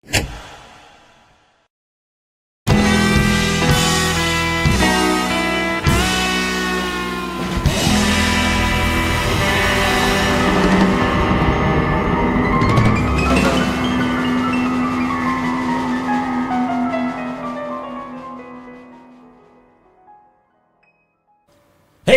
Hey,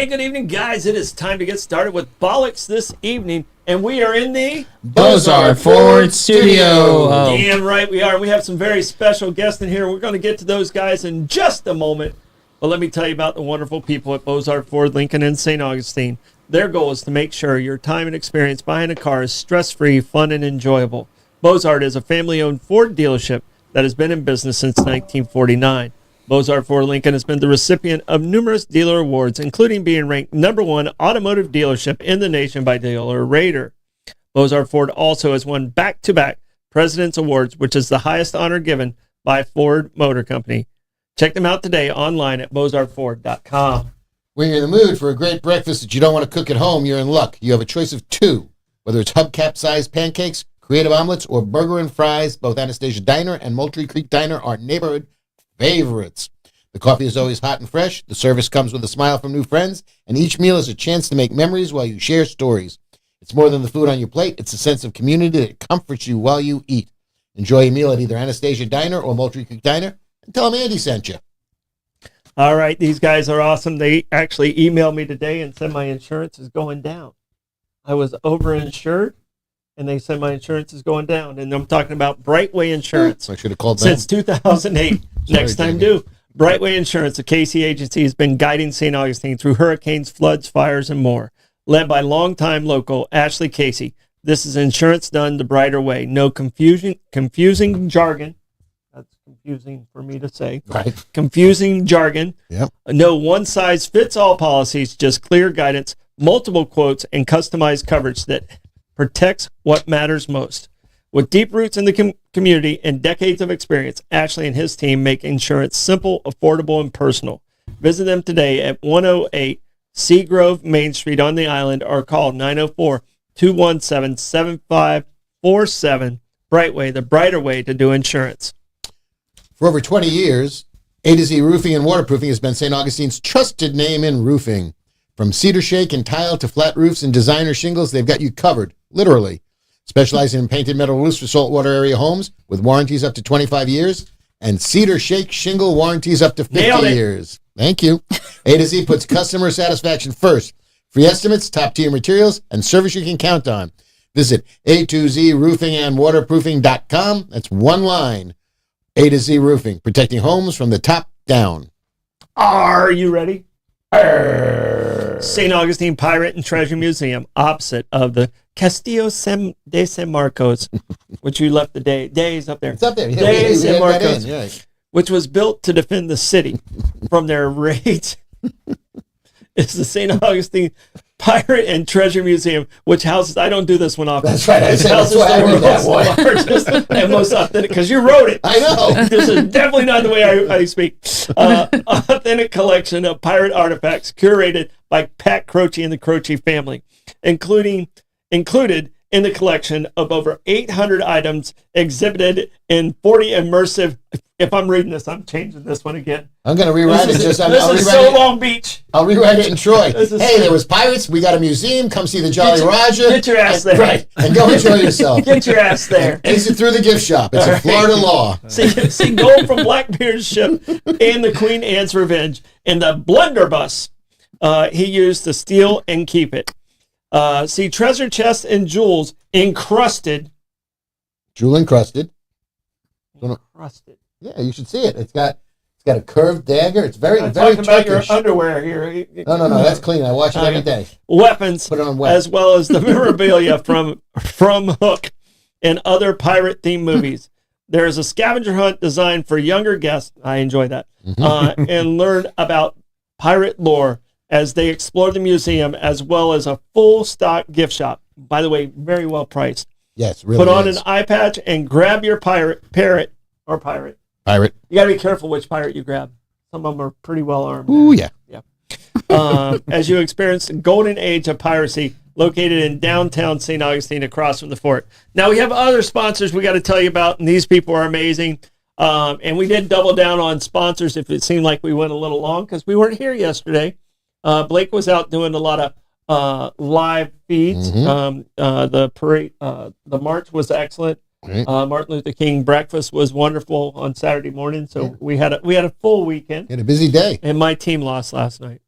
good evening, guys. It is time to get started with Bollocks this evening, and we are in the Bozar Ford Studio. Damn right we are. We have some very special guests in here. We're going to get to those guys in just a moment. But let me tell you about the wonderful people at Bozar Ford Lincoln in St. Augustine. Their goal is to make sure your time and experience buying a car is stress-free, fun, and enjoyable. Bozar is a family-owned Ford dealership that has been in business since 1949. Bozar Ford Lincoln has been the recipient of numerous dealer awards, including being ranked #1 automotive dealership in the nation by Dealer Rater. Bozar Ford also has won back-to-back President's Awards, which is the highest honor given by Ford Motor Company. Check them out today online at bozarford.com. When you're in the mood for a great breakfast that you don't want to cook at home, you're in luck. You have a choice of two. Whether it's hubcap-sized pancakes, creative omelets, or burger and fries, both Anastasia Diner and Moultrie Creek Diner are neighborhood favorites. The coffee is always hot and fresh. The service comes with a smile from new friends, and each meal is a chance to make memories while you share stories. It's more than the food on your plate. It's a sense of community that comforts you while you eat. Enjoy a meal at either Anastasia Diner or Moultrie Creek Diner, and tell them Andy sent you. All right, these guys are awesome. They actually emailed me today and said my insurance is going down. I was overinsured, and they said my insurance is going down. And I'm talking about Brightway Insurance. I should have called them. Since 2008. Next time due. Brightway Insurance, a Casey agency, has been guiding St. Augustine through hurricanes, floods, fires, and more. Led by longtime local Ashley Casey, this is insurance done the brighter way. No confusing jargon. That's confusing for me to say. Right. Confusing jargon. Yep. No one-size-fits-all policies, just clear guidance, multiple quotes, and customized coverage that protects what matters most. With deep roots in the community and decades of experience, Ashley and his team make insurance simple, affordable, and personal. Visit them today at 108 Seagrove Main Street on the island or call 904-217-7547. Brightway, the brighter way to do insurance. For over 20 years, A to Z Roofing and Waterproofing has been St. Augustine's trusted name in roofing. From cedar shake and tile to flat roofs and designer shingles, they've got you covered, literally. Specializing in painted metal roofs for saltwater area homes with warranties up to 25 years and cedar shake shingle warranties up to 50 years. Thank you. A to Z puts customer satisfaction first. Free estimates, top-tier materials, and service you can count on. Visit A2Z Roofing and Waterproofing.com. That's one line. A to Z Roofing, protecting homes from the top down. Are you ready? St. Augustine Pirate and Treasure Museum, opposite of the Castillo de San Marcos, which you left the days up there. It's up there. Yeah, de San Marcos, right. which was built to defend the city from their raids. It's the St. Augustine Pirate and Treasure Museum, which houses, I don't do this one often. That's right. It houses the world's largest and most authentic, because you wrote it. I know. This is definitely not the way I speak. Authentic collection of pirate artifacts curated by Pat Croce and the Croce family, included in the collection of over 800 items exhibited in 40 immersive. If I'm reading this, I'm changing this one again. I'm going to rewrite it. This is so Long Beach. I'll rewrite it in Troy. Hey, there was pirates. We got a museum. Come see the Jolly Roger. Get your ass there. Right. And go enjoy yourself. Get your ass there. Exit through the gift shop. It's a Florida law. See gold from Blackbeard's ship and the Queen Anne's Revenge and the blunderbuss he used to steal and keep it. See treasure chests and jewels encrusted. Jewel encrusted. Encrusted. Yeah, you should see it. It's got a curved dagger. It's very I'm very talking about your Turkish. underwear here. No, that's clean. I wash it every day. Weapons, Put it on wet. as well as the memorabilia from Hook and other pirate-themed movies. There is a scavenger hunt designed for younger guests. I enjoy that. And learn about pirate lore as they explore the museum, as well as a full stock gift shop. By the way, very well priced. Yes, really. Put on an eye patch and grab your parrot. Pirate. You got to be careful which pirate you grab. Some of them are pretty well armed. Ooh, yeah. As you experience the golden age of piracy, located in downtown St. Augustine across from the fort. Now, we have other sponsors we got to tell you about, and these people are amazing. And we did double down on sponsors if it seemed like we went a little long because we weren't here yesterday. Blake was out doing a lot of live feeds. The parade, the march was excellent. Right. Martin Luther King breakfast was wonderful on Saturday morning. So we had a full weekend. You had a busy day. And my team lost last night.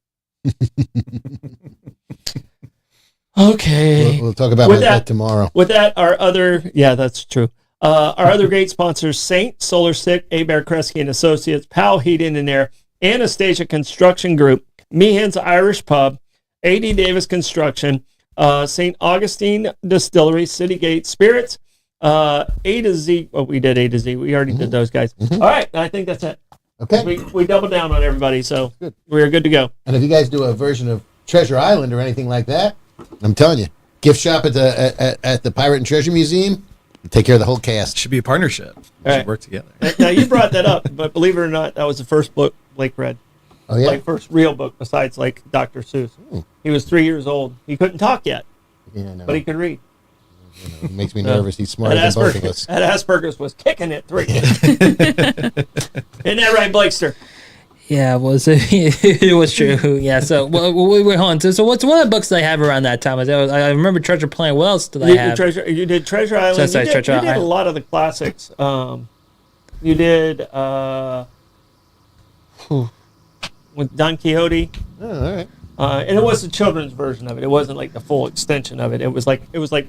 Okay. We'll talk about that tomorrow. With that, that's true. Our other great sponsors, Saint, Solar Stick, Bear Kresge and Associates, Powell Heating and Air, Anastasia Construction Group, Meehan's Irish Pub, A.D. Davis Construction, St. Augustine Distillery, City Gate Spirits, A to Z. Well, we did A to Z. We already did those guys. All right. I think that's it. Okay. We doubled down on everybody, so we're good to go. And if you guys do a version of Treasure Island or anything like that, I'm telling you, gift shop at the Pirate and Treasure Museum, take care of the whole cast. Should be a partnership. We should work together. Now, you brought that up, but believe it or not, that was the first book Blake read. Oh, yeah? Like, first real book besides, like, Dr. Seuss. He was 3 years old. He couldn't talk yet, but he could read. It makes me nervous. He's smarter than both of us. At Asperger's was kicking it 3. Isn't that right, Blakester? Yeah, it was true. Yeah, so we went on. So what's one of the books that I have around that time? I remember Treasure Planet. What else did I have? You did Treasure Island. So you did a lot of the classics. You did with Don Quixote. Oh, all right. And it was the children's version of it. It wasn't like the full extension of it. It was like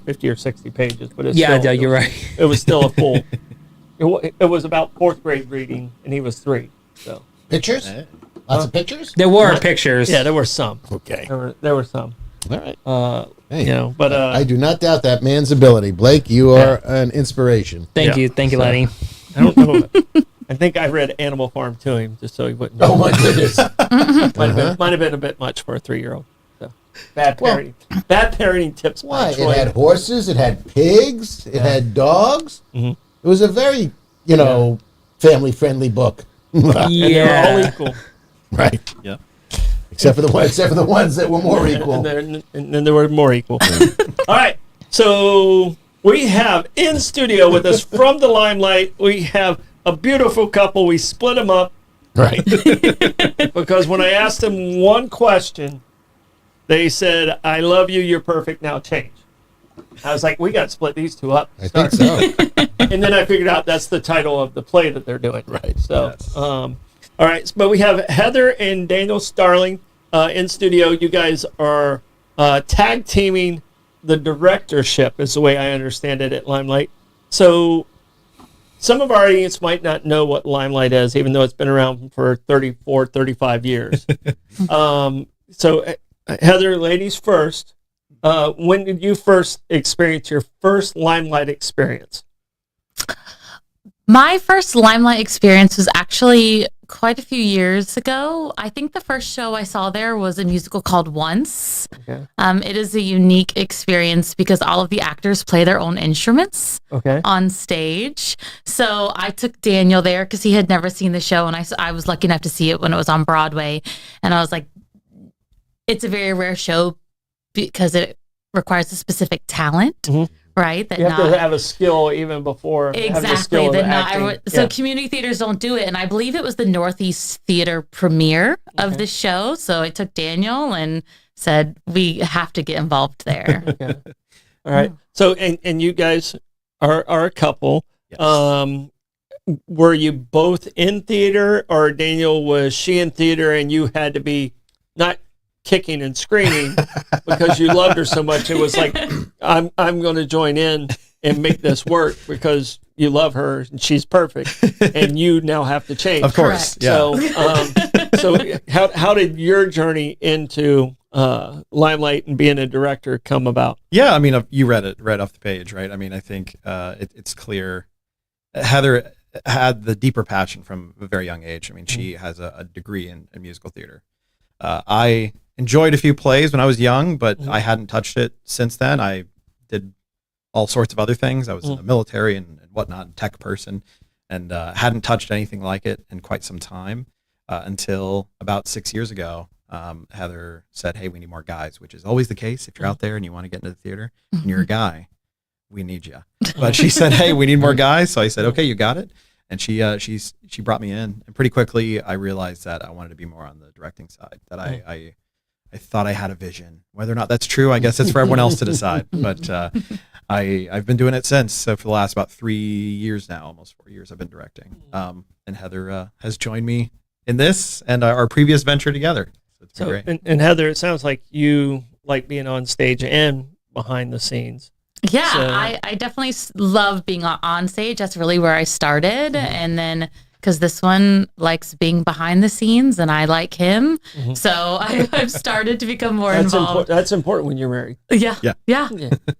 50 or 60 pages. But you're right. It was still a full. It was about 4th grade reading, and he was 3. So pictures, lots of pictures. There were pictures. Yeah, there were some. Okay, there were some. All right. Hey, but I do not doubt that man's ability. Blake, you are an inspiration. Thank you, Lenny. I don't know. I think I read Animal Farm to him just so he wouldn't. Oh my goodness! Might have been a bit much for a 3-year-old. So bad parenting. Bad parenting tips. Why? It had horses. It had pigs. It had dogs. It was a very, family-friendly book. And they were all equal. Right. Yeah. Except for the ones that were more equal. And then there were more equal. All right. So we have in studio with us from the Limelight, we have a beautiful couple. We split them up. Right. Because when I asked them one question, they said, "I love you. You're perfect. Now change." I was like, we got to split these two up. I think so. And then I figured out that's the title of the play that they're doing. Right. So, Yes. all right. But we have Heather and Daniel Starling in studio. You guys are tag teaming the directorship, is the way I understand it at Limelight. So some of our audience might not know what Limelight is, even though it's been around for 34, 35 years. So, Heather, ladies first. When did you first experience your first Limelight experience? My first Limelight experience was actually quite a few years ago. I think the first show I saw there was a musical called Once. Okay. It is a unique experience because all of the actors play their own instruments on stage. So I took Daniel there because he had never seen the show, and I was lucky enough to see it when it was on Broadway. And I was like, it's a very rare show because it requires a specific talent, right? That you have to have a skill even before exactly. So community theaters don't do it, and I believe it was the Northeast Theater premiere of the show. So I took Daniel and said we have to get involved there. Okay. All right. So and you guys are a couple. Yes. Were you both in theater, or Daniel was she in theater and you had to be not kicking and screaming because you loved her so much? It was like, I'm going to join in and make this work because you love her and she's perfect, and you now have to change. Of course, Correct. yeah. So how did your journey into Limelight and being a director come about? Yeah, I mean, you read it right off the page, right? I mean, I think it's clear. Heather had the deeper passion from a very young age. I mean, she has a degree in musical theater. I enjoyed a few plays when I was young, but I hadn't touched it since then. I did all sorts of other things. I was in the military and whatnot, tech person, and hadn't touched anything like it in quite some time until about 6 years ago. Heather said, "Hey, we need more guys," which is always the case. If you're out there and you want to get into the theater and you're a guy, we need you. But she said, "Hey, we need more guys." So I said, "Okay, you got it." And she brought me in, and pretty quickly I realized that I wanted to be more on the directing side. That I thought I had a vision. Whether or not that's true, I guess it's for everyone else to decide. But I've been doing it since. So for the last about 3 years now, almost 4 years, I've been directing. And Heather has joined me in this and our previous venture together. So it's been great. And Heather, it sounds like you like being on stage and behind the scenes. Yeah, So- I definitely love being on stage. That's really where I started. And then, because this one likes being behind the scenes and I like him. So I've started to become more involved. That's important when you're married. Yeah. Yeah.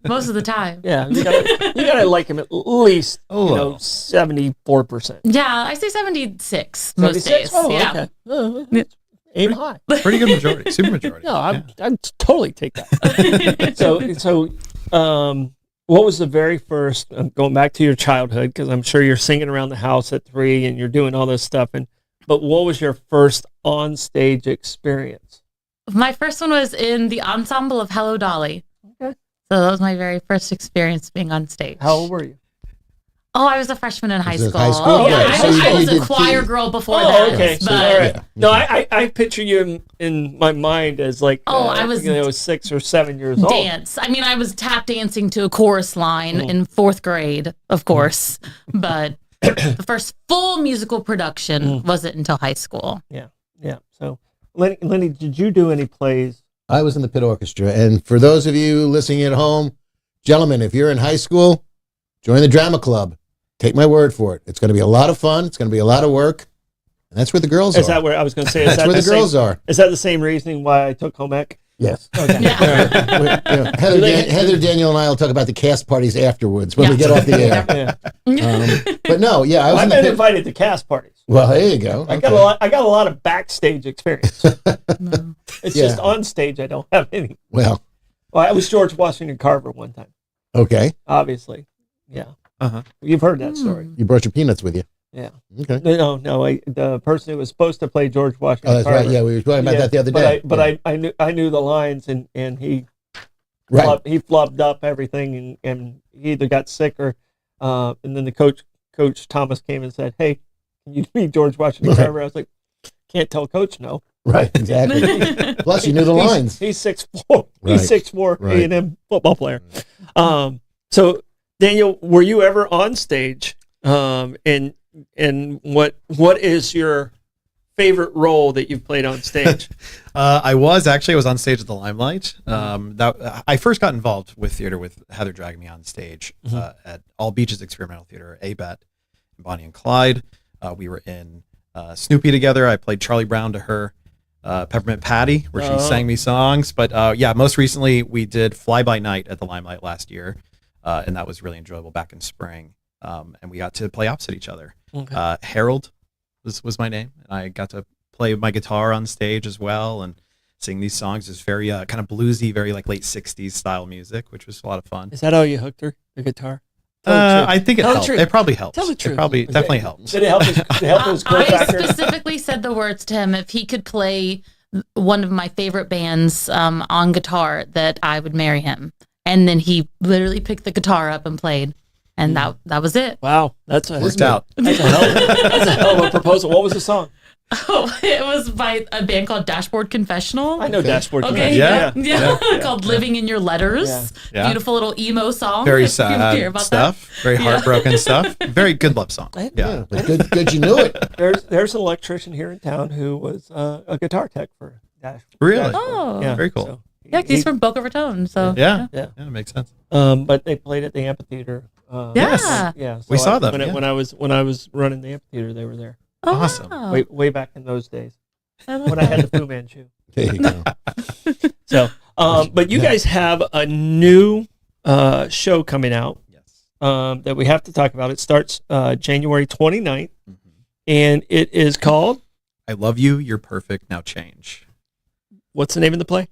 Most of the time. Yeah, you gotta like him at least 74%. Yeah, I say 76 most 76? days. Oh, yeah. okay. Aim high. Pretty good majority, super majority. No, I'd totally take that. So, what was the very first? Going back to your childhood, because I'm sure you're singing around the house at 3 and you're doing all this stuff. But what was your first on stage experience? My first one was in the ensemble of Hello Dolly. Okay. So that was my very first experience being on stage. How old were you? Oh, I was a freshman in high Was it school. high school? Oh, yeah, Right. So I was you a did choir theater. girl before Oh, that. okay. But, So, all right. Yeah. No, I picture you in my mind as like, I was 6 or 7 years old. dance. I mean, I was tap dancing to a chorus line in 4th grade, of course. But the first full musical production wasn't until high school. Yeah. So, Lenny, did you do any plays? I was in the pit orchestra. And for those of you listening at home, gentlemen, if you're in high school, join the drama club. Take my word for it. It's going to be a lot of fun. It's going to be a lot of work. And that's where the girls Is are. that where I was going to say? That's where the girls are. Is that the same reasoning why I took home ec? Yes. Okay. Yeah. Heather, Daniel, and I will talk about the cast parties afterwards when we get off the air. Yeah. But no, yeah, I was I've in the been pit. invited to cast parties. Well, there you go. I got a lot of backstage experience. It's Yeah. just on stage I don't have any. Well, Well, I was George Washington Carver one time, okay. obviously. Yeah. Uh-huh. You've heard that story. You brought your peanuts with you. Yeah. Okay. No. The person who was supposed to play George Washington Oh, that's Carver. right. Yeah, we were talking about Yeah, that the other day. But I knew the lines and he Right. he flubbed up everything and he either got sick or and then the coach Thomas came and said, "Hey, can you be George Washington Carver?" I was like, "Can't tell coach no." Right, exactly. Plus, you knew the lines. He's 6'4". Right. He's 6'4", Right. A&M football player. So Daniel, were you ever on stage? And what is your favorite role that you've played on stage? I was on stage at the Limelight. That I first got involved with theater with Heather dragging me on stage at All Beaches Experimental Theater, ABET, Bonnie and Clyde. We were in Snoopy together. I played Charlie Brown to her. Peppermint Patty, where she sang me songs. But most recently we did Fly By Night at the Limelight last year, and that was really enjoyable back in spring. And we got to play opposite each other. Okay. Harold was my name, and I got to play my guitar on stage as well and sing these songs. It's very kind of bluesy, very like late 60s style music, which was a lot of fun. Is that how you hooked her? The guitar? Tell the truth. I think it Tell the helped. truth. It probably helps. Tell the truth. It definitely helps. Did it help his growth I factor? specifically said the words to him if he could play one of my favorite bands on guitar that I would marry him. And then he literally picked the guitar up and played. And that was it. Wow, that's a Worked out. That's a hell of a proposal. What was the song? Oh, it was by a band called Dashboard Confessional. I know Dashboard. Okay, Connection. yeah. Called Living in Your Letters. Yeah. Yeah. Beautiful little emo song. Very if you care sad about stuff. Very heartbroken stuff. Very good love song. Yeah. Yeah, but good you knew it. There's an electrician here in town who was a guitar tech for Dashboard. Really? Oh. Yeah, Very cool. so Yeah, 'cause he's from Boca Raton. So Yeah. Yeah. Yeah, it makes sense. But they played at the amphitheater. Yeah. Yeah. So We saw them, when, yeah. when I was running the amphitheater. They were there. Oh, Awesome. wow. Way back in those days I love when I that. had the Fu Manchu. There you go. So, but you guys have a new show coming out Yes. that we have to talk about. It starts January 29th, Mhm. and it is called. I love you. You're perfect. Now change. What's the name of the play?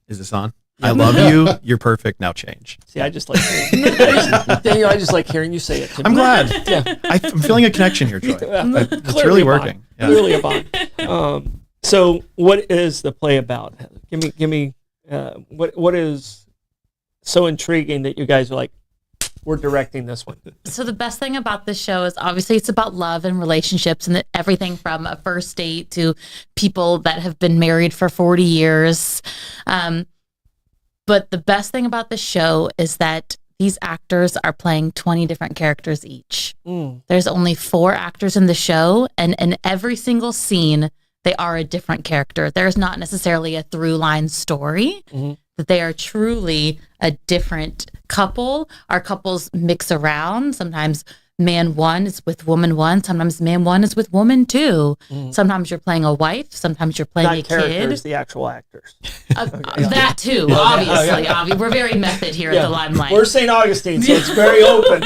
Is this on? I love you. You're perfect. Now change. See, I just like Daniel. I just like hearing you say it. To me. I'm glad. Yeah. I'm feeling a connection here, Troy. Yeah, It's clearly really a bond. working. Yeah. Clearly a bond. So, what is the play about? Give me. What is so intriguing that you guys are like, we're directing this one? So the best thing about this show is obviously it's about love and relationships and everything from a first date to people that have been married for 40 years. But the best thing about the show is that these actors are playing 20 different characters each. There's only 4 actors in the show, and in every single scene, they are a different character. There's not necessarily a through line story, that they are truly a different couple. Our couples mix around. Sometimes man 1 is with woman 1. Sometimes man 1 is with woman 2. Sometimes you're playing a wife. Sometimes you're playing Not a characters, kid. the actual actors. That too, obviously. We're very method here at the Limelight. We're St. Augustine, so it's very open.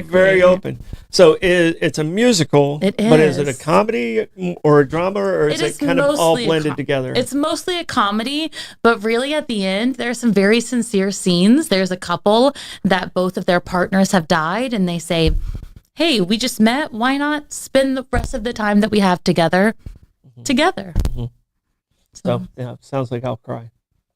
Very open. So it's a musical, It but is it a is. comedy or a drama, or is it kind of all mostly a blended together? It's mostly a comedy, but really at the end, there are some very sincere scenes. There's a couple that both of their partners have died, and they say, hey, we just met. Why not spend the rest of the time that we have together? So yeah, sounds like I'll cry.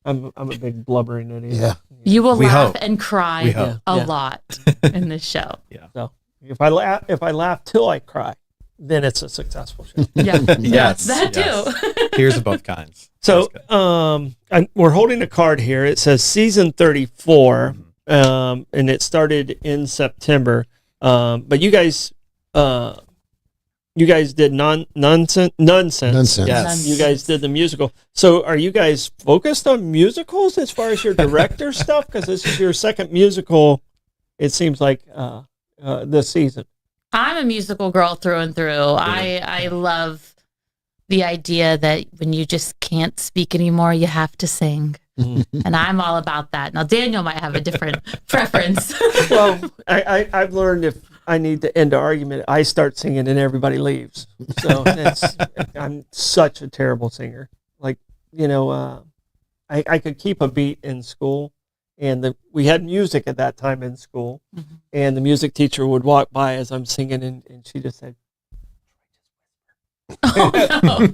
I'm a big blubbering idiot. Yeah. You will We laugh hope. and cry We hope. a Yeah. lot in this show. So if I laugh till I cry, then it's a successful show. Yeah. Yes, That yes. too. Tears of both kinds. So That's good. we're holding a card here. It says season 34, and it started in September. But you guys did nonsense. Nonsense. You guys did the musical. So are you guys focused on musicals as far as your director stuff? Because this is your second musical, it seems like, this season. I'm a musical girl through and through. I love the idea that when you just can't speak anymore, you have to sing. And I'm all about that. Now, Daniel might have a different preference. Well, I've learned if I need to end an argument, I start singing and everybody leaves. So I'm such a terrible singer. Like, I could keep a beat in school, and we had music at that time in school, and the music teacher would walk by as I'm singing, and she just said, Oh, no.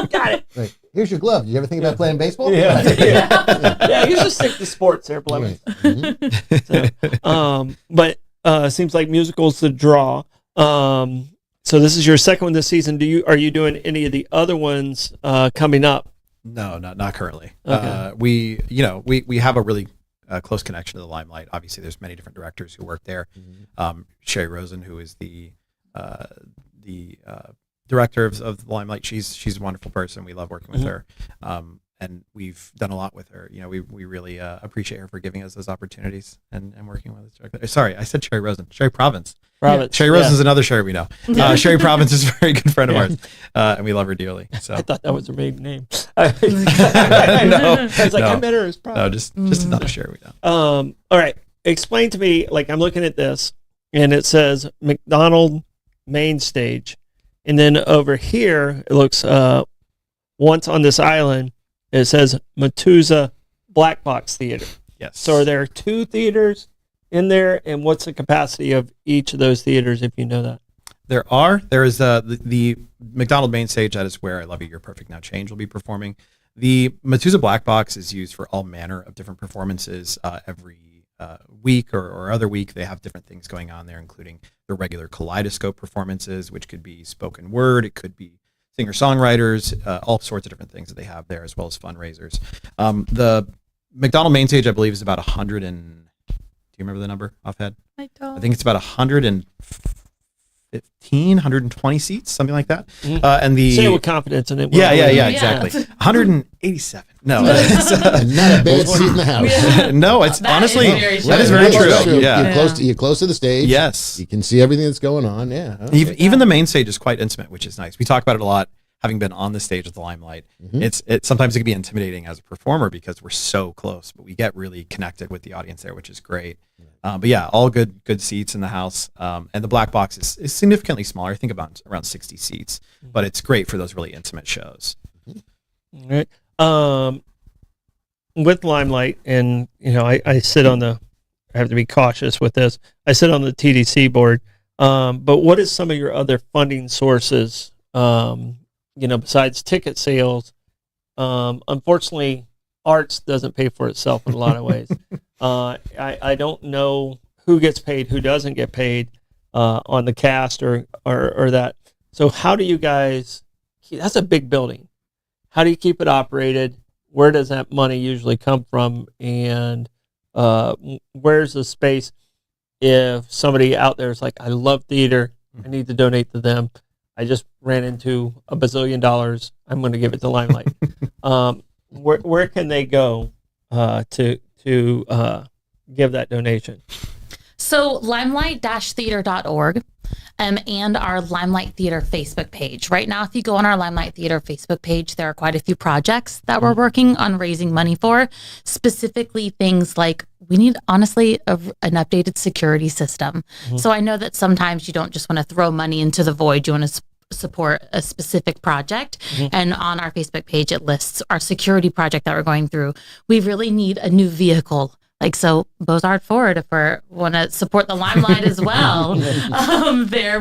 got it. Right. Here's your glove. Did you ever think about playing baseball? Yeah, you just stick to sports there, Blevins. But seems like musicals the draw. So this is your second one this season. Are you doing any of the other ones coming up? No, not currently. Okay. We have a really close connection to the Limelight. Obviously, there's many different directors who work there. Sherry Rosen, who is the director of the Limelight, she's a wonderful person. We love working with her, and we've done a lot with her. We really appreciate her for giving us those opportunities and working with us. Sorry, I said Sherry Rosen. Sherry Province. Sherry Rosen is another Sherry we know. Sherry Province is a very good friend of ours, and we love her dearly. So I thought that was her maiden name. No. I was like, No. I met her as Providence. no, just another Sherry we know. All right. Explain to me, like I'm looking at this, and it says McDonald Main Stage. And then over here, it looks, once on this island, it says Methuselah Black Box Theater. Yes. So are there 2 theaters in there? And what's the capacity of each of those theaters, if you know that? There is the McDonald Main Stage. That is where I Love You, You're Perfect Now Change will be performing. The Methuselah Black Box is used for all manner of different performances every week or other week. They have different things going on there, including the regular Kaleidoscope performances, which could be spoken word, it could be singer-songwriters, all sorts of different things that they have there, as well as fundraisers. The McDonald Main Stage, I believe, is about 100 and... Do you remember the number offhand? I don't. I think it's about 120 seats, something like that. And the Say it with confidence in it. yeah, Yeah. exactly. 187. No, Not a bad seat in the house. no, it's That honestly is very that is true. very That's true. Yeah. You're close to the stage. Yes. You can see everything that's going on. Yeah. Okay. Even the main stage is quite intimate, which is nice. We talk about it a lot, having been on the stage with the Limelight. Sometimes it can be intimidating as a performer because we're so close, but we get really connected with the audience there, which is great. But yeah, all good seats in the house. And the black box is significantly smaller. I think about around 60 seats, but it's great for those really intimate shows. All right. With Limelight, and I sit on I have to be cautious with this. I sit on the TDC board. But what is some of your other funding sources? Besides ticket sales. Unfortunately, arts doesn't pay for itself in a lot of ways. I don't know who gets paid, who doesn't get paid on the cast or that. So how do you guys? That's a big building. How do you keep it operated? Where does that money usually come from? And where's the space if somebody out there is like, I love theater, I need to donate to them. I just ran into $1 bazillion. I'm going to give it to Limelight. Where can they go to give that donation? So limelight-theater.org and our Limelight Theater Facebook page. Right now, if you go on our Limelight Theater Facebook page, there are quite a few projects that we're working on raising money for, specifically things like we need, honestly, an updated security system. So I know that sometimes you don't just want to throw money into the void. You want to support a specific project. And on our Facebook page, it lists our security project that we're going through. We really need a new vehicle. So Beaux-Arts Ford, if we want to support the Limelight as well,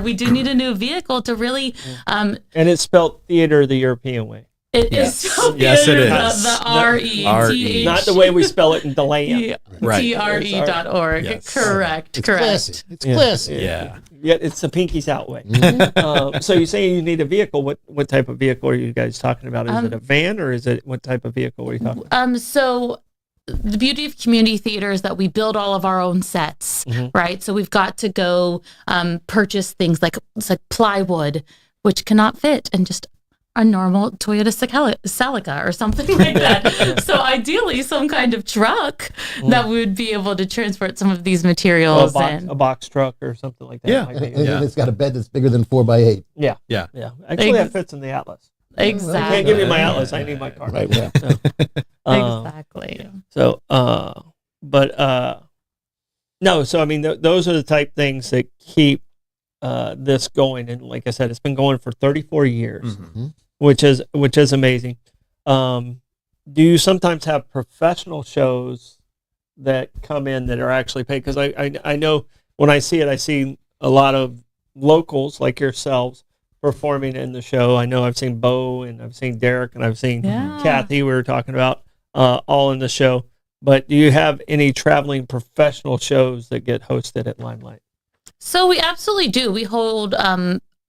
we do need a new vehicle to really. And it's spelled theater the European way. It is spelled yes, it is. The R-E-T-H. Not the way we spell it in DeLand. Right. TRE.org. Yes. Correct. Classy. It's classy. Yeah. Yeah, it's the pinkies out way. So you're saying you need a vehicle. What type of vehicle are you guys talking about? Is it a van or is it what type of vehicle are you talking about? So the beauty of community theater is that we build all of our own sets, right? So we've got to go purchase things like plywood, which cannot fit in just a normal Toyota Celica or something like that. So ideally, some kind of truck that would be able to transport some of these materials. A box truck or something like that. Yeah. Might be. It's got a bed that's bigger than 4x8. Yeah. Actually, that fits in the Atlas. Exactly. I can't give you my Atlas. I need my car. Right. Yeah. Exactly. So, no. So I mean, those are the type things that keep this going. And like I said, it's been going for 34 years, which is amazing. Do you sometimes have professional shows that come in that are actually paid? Because I know when I see it, I see a lot of locals like yourselves performing in the show. I know I've seen Bo and I've seen Derek and I've seen Kathy, we were talking about, all in the show. But do you have any traveling professional shows that get hosted at Limelight? So we absolutely do. We hold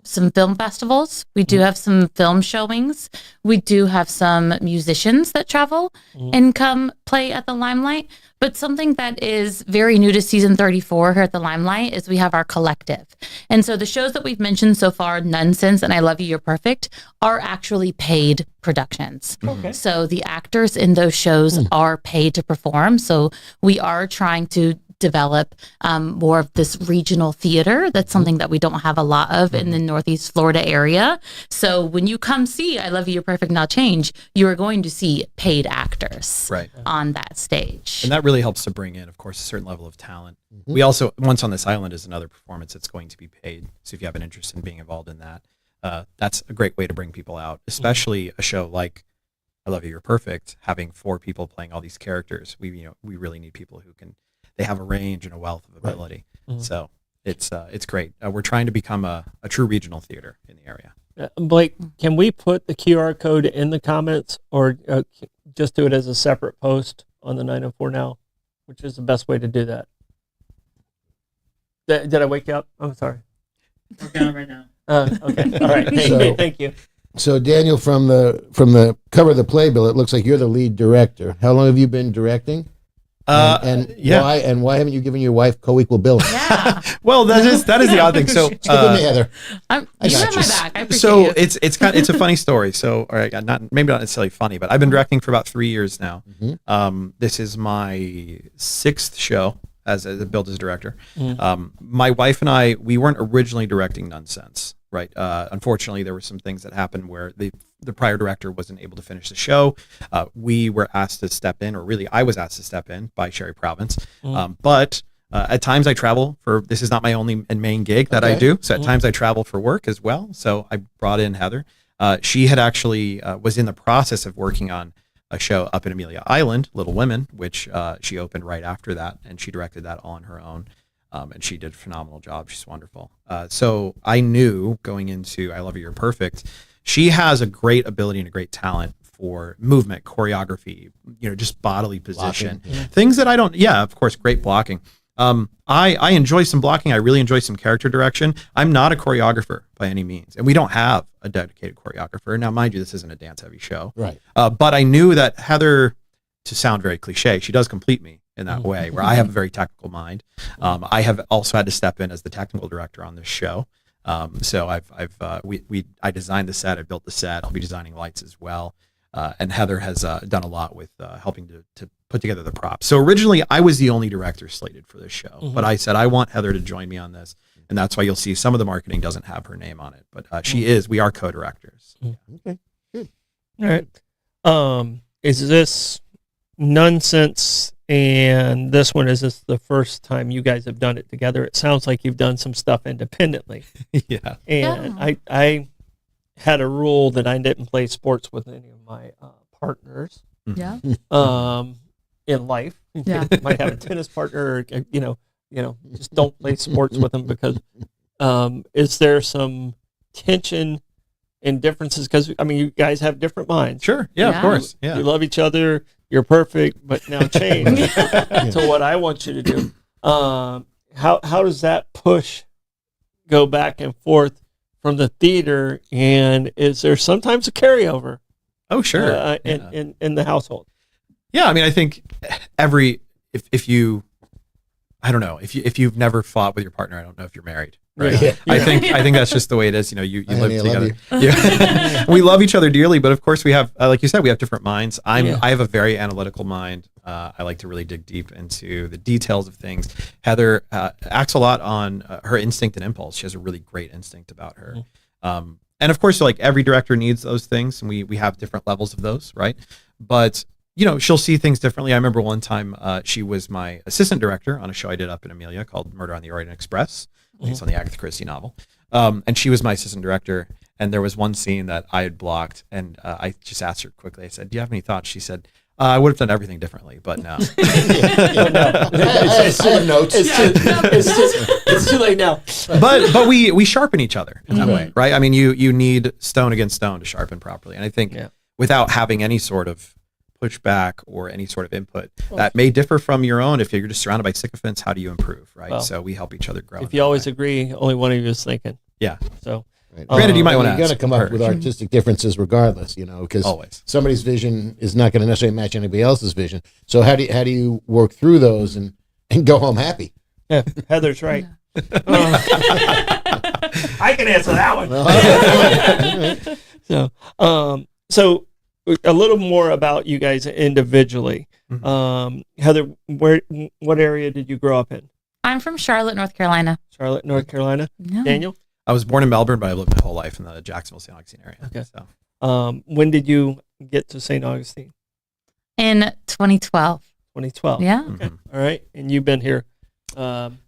some film festivals. We do have some film showings. We do have some musicians that travel and come play at the Limelight. But something that is very new to season 34 here at the Limelight is we have our collective. And so the shows that we've mentioned so far, Nonsense and I Love You, You're Perfect, are actually paid productions. Okay. So the actors in those shows are paid to perform. So we are trying to develop more of this regional theater. That's something that we don't have a lot of in the Northeast Florida area. So when you come see I Love You, You're Perfect, Now Change, you are going to see paid actors on that stage. And that really helps to bring in, of course, a certain level of talent. We also, Once on This Island is another performance that's going to be paid. So if you have an interest in being involved in that, that's a great way to bring people out, especially a show like I Love You, You're Perfect, having 4 people playing all these characters. We really need people who they have a range and a wealth of ability. So it's great. We're trying to become a true regional theater in the area. Blake, can we put the QR code in the comments or just do it as a separate post on the 904 Now? Which is the best way to do that? Did I wake you up? I'm sorry. Working on it right now. Okay. All right. Thank you. So Daniel, from the cover of the playbill, it looks like you're the lead director. How long have you been directing? Why haven't you given your wife co-equal billing? Yeah. Well, that is the odd thing. So Stick with me, Heather. You have my back. I appreciate so you. it's a funny story. So, all right, maybe not necessarily funny, but I've been directing for about 3 years now. This is my 6th show as a build as a director. My wife and I, we weren't originally directing Nonsense, right? Unfortunately, there were some things that happened where the prior director wasn't able to finish the show. We were asked to step in, or really I was asked to step in by Sherry Province. But at times I travel this is not my only and main gig that I do. So at times I travel for work as well. So I brought in Heather. She had actually was in the process of working on a show up in Amelia Island, Little Women, which she opened right after that. And she directed that all on her own. and she did a phenomenal job. She's wonderful. So I knew going into I Love You, You're Perfect, she has a great ability and a great talent for movement, choreography, just bodily position, things that I don't. Yeah, of course, great blocking. I enjoy some blocking. I really enjoy some character direction. I'm not a choreographer by any means, and we don't have a dedicated choreographer. Now, mind you, this isn't a dance-heavy show, Right? But I knew that Heather, to sound very cliche, she does complete me in that way, where I have a very technical mind. I have also had to step in as the technical director on this show. So I designed the set, I built the set. I'll be designing lights as well. And Heather has done a lot with helping to put together the props. So originally I was the only director slated for this show, but I said, I want Heather to join me on this. And that's why you'll see some of the marketing doesn't have her name on it, but we are co-directors. Okay, good. All right. Is this Nonsense and this one, is this the first time you guys have done it together? It sounds like you've done some stuff independently. Yeah. And I had a rule that I didn't play sports with any of my partners. Yeah. In life, Yeah. you might have a tennis partner, or, just don't play sports with them because is there some tension and differences? Because you guys have different minds. Sure. Yeah, Yeah. of course. Yeah. You love each other. You're perfect, but now change to what I want you to do. How does that push go back and forth from the theater? And is there sometimes a carryover? Oh, sure. In the household? Yeah, I think if you've never fought with your partner, I don't know if you're married. Right. Yeah. I think that's just the way it is. You live Honey, I together. love Yeah. We love each other dearly, but of course we have, like you said, we have different minds. I have a very analytical mind. I like to really dig deep into the details of things. Heather acts a lot on her instinct and impulse. She has a really great instinct about her. And of course, like every director needs those things, and we have different levels of those, right? But she'll see things differently. I remember one time she was my assistant director on a show I did up in Amelia called Murder on the Orient Express. It's on the Agatha Christie novel. And she was my assistant director. And there was one scene that I had blocked. And I just asked her quickly, I said, do you have any thoughts? She said, I would have done everything differently, but no. It's too late now. But we sharpen each other in that way, right? You need stone against stone to sharpen properly. And I think without having any sort of pushback or any sort of input that may differ from your own, if you're just surrounded by sycophants, how do you improve, right? Well, so we help each other grow. If you always agree, only one of you is thinking. Yeah. So Right. Granted, you might want to. You're going to come up with artistic differences, regardless, because always somebody's vision is not going to necessarily match anybody else's vision. So how do you work through those and go home happy? Yeah, Heather's right. I can answer that one. So a little more about you guys individually. Heather, what area did you grow up in? I'm from Charlotte, North Carolina. Charlotte, North Carolina. Yeah. Daniel? I was born in Melbourne, but I lived my whole life in the Jacksonville, St. Augustine area. Okay. So. When did you get to St. Augustine? In 2012. 2012. Yeah. Okay. All right. And you've been here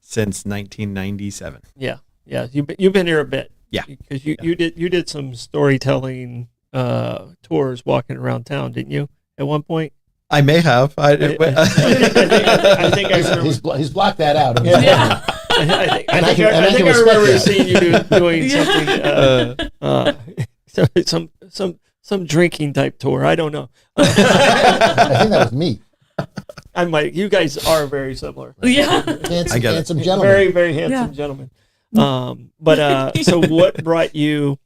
since 1997. Yeah. Yeah. You've been here a bit. Yeah. Because you did some storytelling tours walking around town, didn't you? At one point. I may have. I think I remember. He's blocked that out. Yeah. I think I remember seeing you doing something, some drinking type tour. I don't know. I think that was me. I might. You guys are very similar. Yeah. Handsome gentleman. Very, very handsome gentleman. But so what brought you?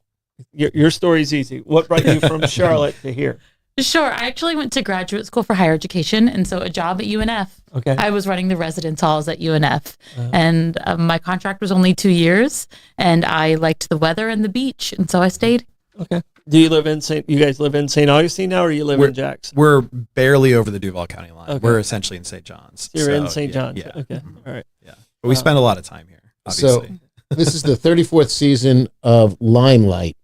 Your story's easy. What brought you from Charlotte to here? Sure. I actually went to graduate school for higher education, and so a job at UNF. Okay. I was running the residence halls at UNF, and my contract was only 2 years, and I liked the weather and the beach, and so I stayed. Okay. Do you live in you guys live in St. Augustine now, or you live in Jackson? We're barely over the Duval County line. Okay. We're essentially in St. John's. You're in St. John's. Yeah. Okay. All right. Yeah. But we spend a lot of time here, obviously. So this is the 34th season of Limelight,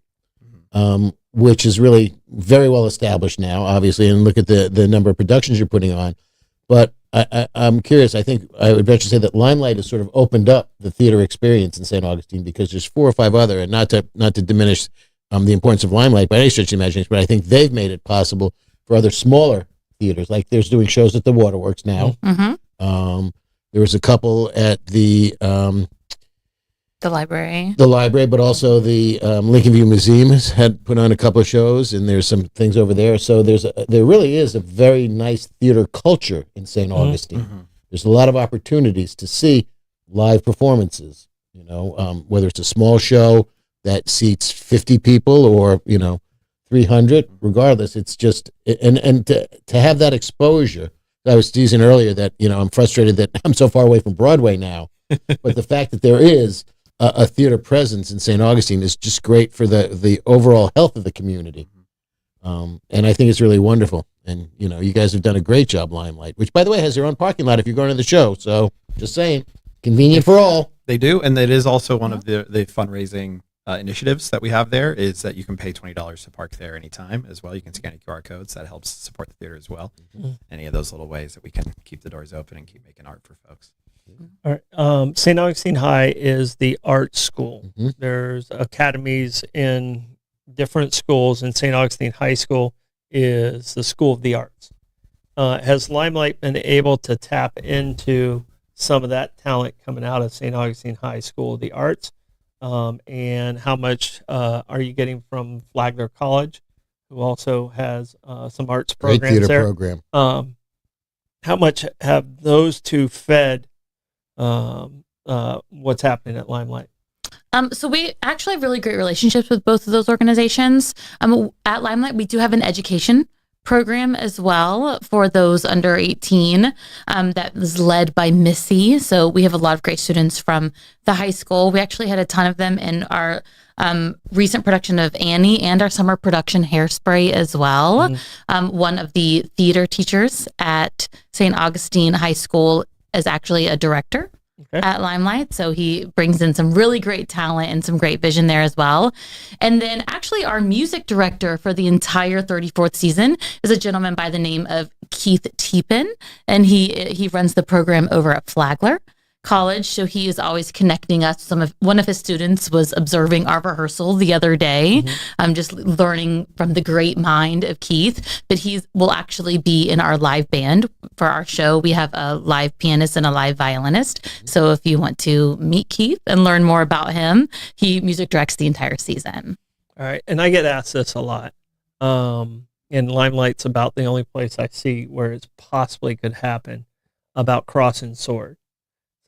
which is really very well established now, obviously, and look at the number of productions you're putting on. But I'm curious. I think I would venture to say that Limelight has sort of opened up the theater experience in St. Augustine, because there's 4 or 5 other, and not to diminish the importance of Limelight by any stretch of the imagination, but I think they've made it possible for other smaller theaters. Like there's doing shows at the Waterworks now. There was a couple at the library. The library, but also the Lincoln View Museum had put on a couple of shows, and there's some things over there. So there really is a very nice theater culture in St. Augustine. Mm-hmm. There's a lot of opportunities to see live performances, whether it's a small show that seats 50 people or, 300, regardless. It's just, and to have that exposure, I was teasing earlier that, I'm frustrated that I'm so far away from Broadway now, but the fact that there is a theater presence in St. Augustine is just great for the overall health of the community. And I think it's really wonderful. And, you guys have done a great job, Limelight, which, by the way, has their own parking lot if you're going to the show. So just saying, convenient for all. They do. And it is also one of the fundraising initiatives that we have there is that you can pay $20 to park there anytime as well. You can scan QR codes. That helps support the theater as well. Mm-hmm. Any of those little ways that we can keep the doors open and keep making art for folks. All right. St. Augustine High is the art school. Mm-hmm. There's academies in different schools, and St. Augustine High School is the School of the Arts. Has Limelight been able to tap into some of that talent coming out of St. Augustine High School of the Arts? And how much are you getting from Flagler College, who also has some arts programs Great theater there? Program. How much have those two fed what's happening at Limelight? So we actually have really great relationships with both of those organizations. At Limelight, we do have an education program as well for those under 18 that is led by Missy. So we have a lot of great students from the high school. We actually had a ton of them in our recent production of Annie and our summer production Hairspray as well. Mm-hmm. One of the theater teachers at St. Augustine High School is actually a director at Limelight. So he brings in some really great talent and some great vision there as well. And then actually our music director for the entire 34th season is a gentleman by the name of Keith Teepin. And he runs the program over at Flagler College. So he is always connecting us. One of his students was observing our rehearsal the other day. I'm just learning from the great mind of Keith, but he will actually be in our live band for our show. We have a live pianist and a live violinist. So if you want to meet Keith and learn more about him, he music directs the entire season. All right. And I get asked this a lot. And Limelight's about the only place I see where it's possibly could happen about Cross and Sword.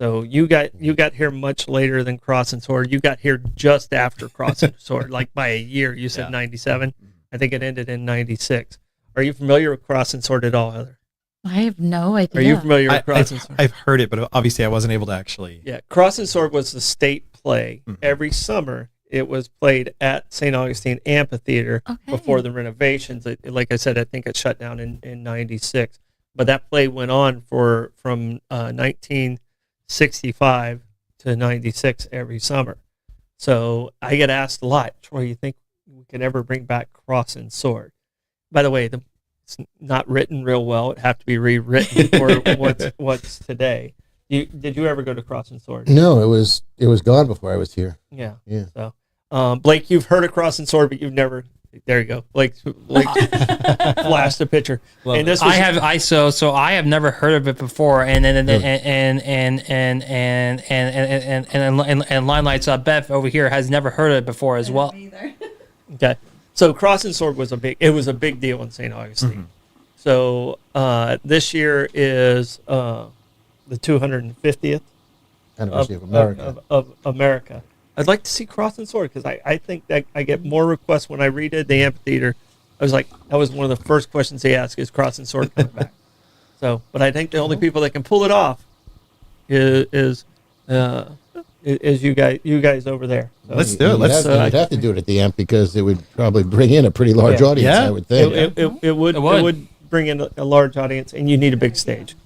So you got here much later than Cross and Sword. You got here just after Cross and Sword, like by a year. You said 97. I think it ended in 96. Are you familiar with Cross and Sword at all, Heather? I have no idea. Are you familiar with Cross and Sword? I've heard it, but obviously I wasn't able to actually. Yeah, Cross and Sword was the state play. Mm-hmm. Every summer it was played at St. Augustine Amphitheater before the renovations. Like I said, I think it shut down in 96. But that play went on from 1965 to 96 every summer. So I get asked a lot, Troy, you think we could ever bring back Cross and Sword? By the way, it's not written real well. It'd have to be rewritten for what's today. Did you ever go to Cross and Sword? No, it was gone before I was here. Yeah. So, Blake, you've heard of Cross and Sword, but you've never. There you go. Blake flashed a picture. Well, and this was, I have never heard of it before, and Limelight's Beth over here has never heard of it before as well. Either. Okay. So Cross and Sword was a big deal in St. Augustine. Mm-hmm. So this year is the 250th anniversary of America. Of America. I'd like to see Cross and Sword because I think that I get more requests when I redid the amphitheater. I was like, that was one of the first questions they ask is Cross and Sword coming back. So, but I think the only people that can pull it off is you guys over there. So let's do it. You'd have to do it at the amp because it would probably bring in a pretty large audience. I would think it would bring in a large audience, and you need a big stage.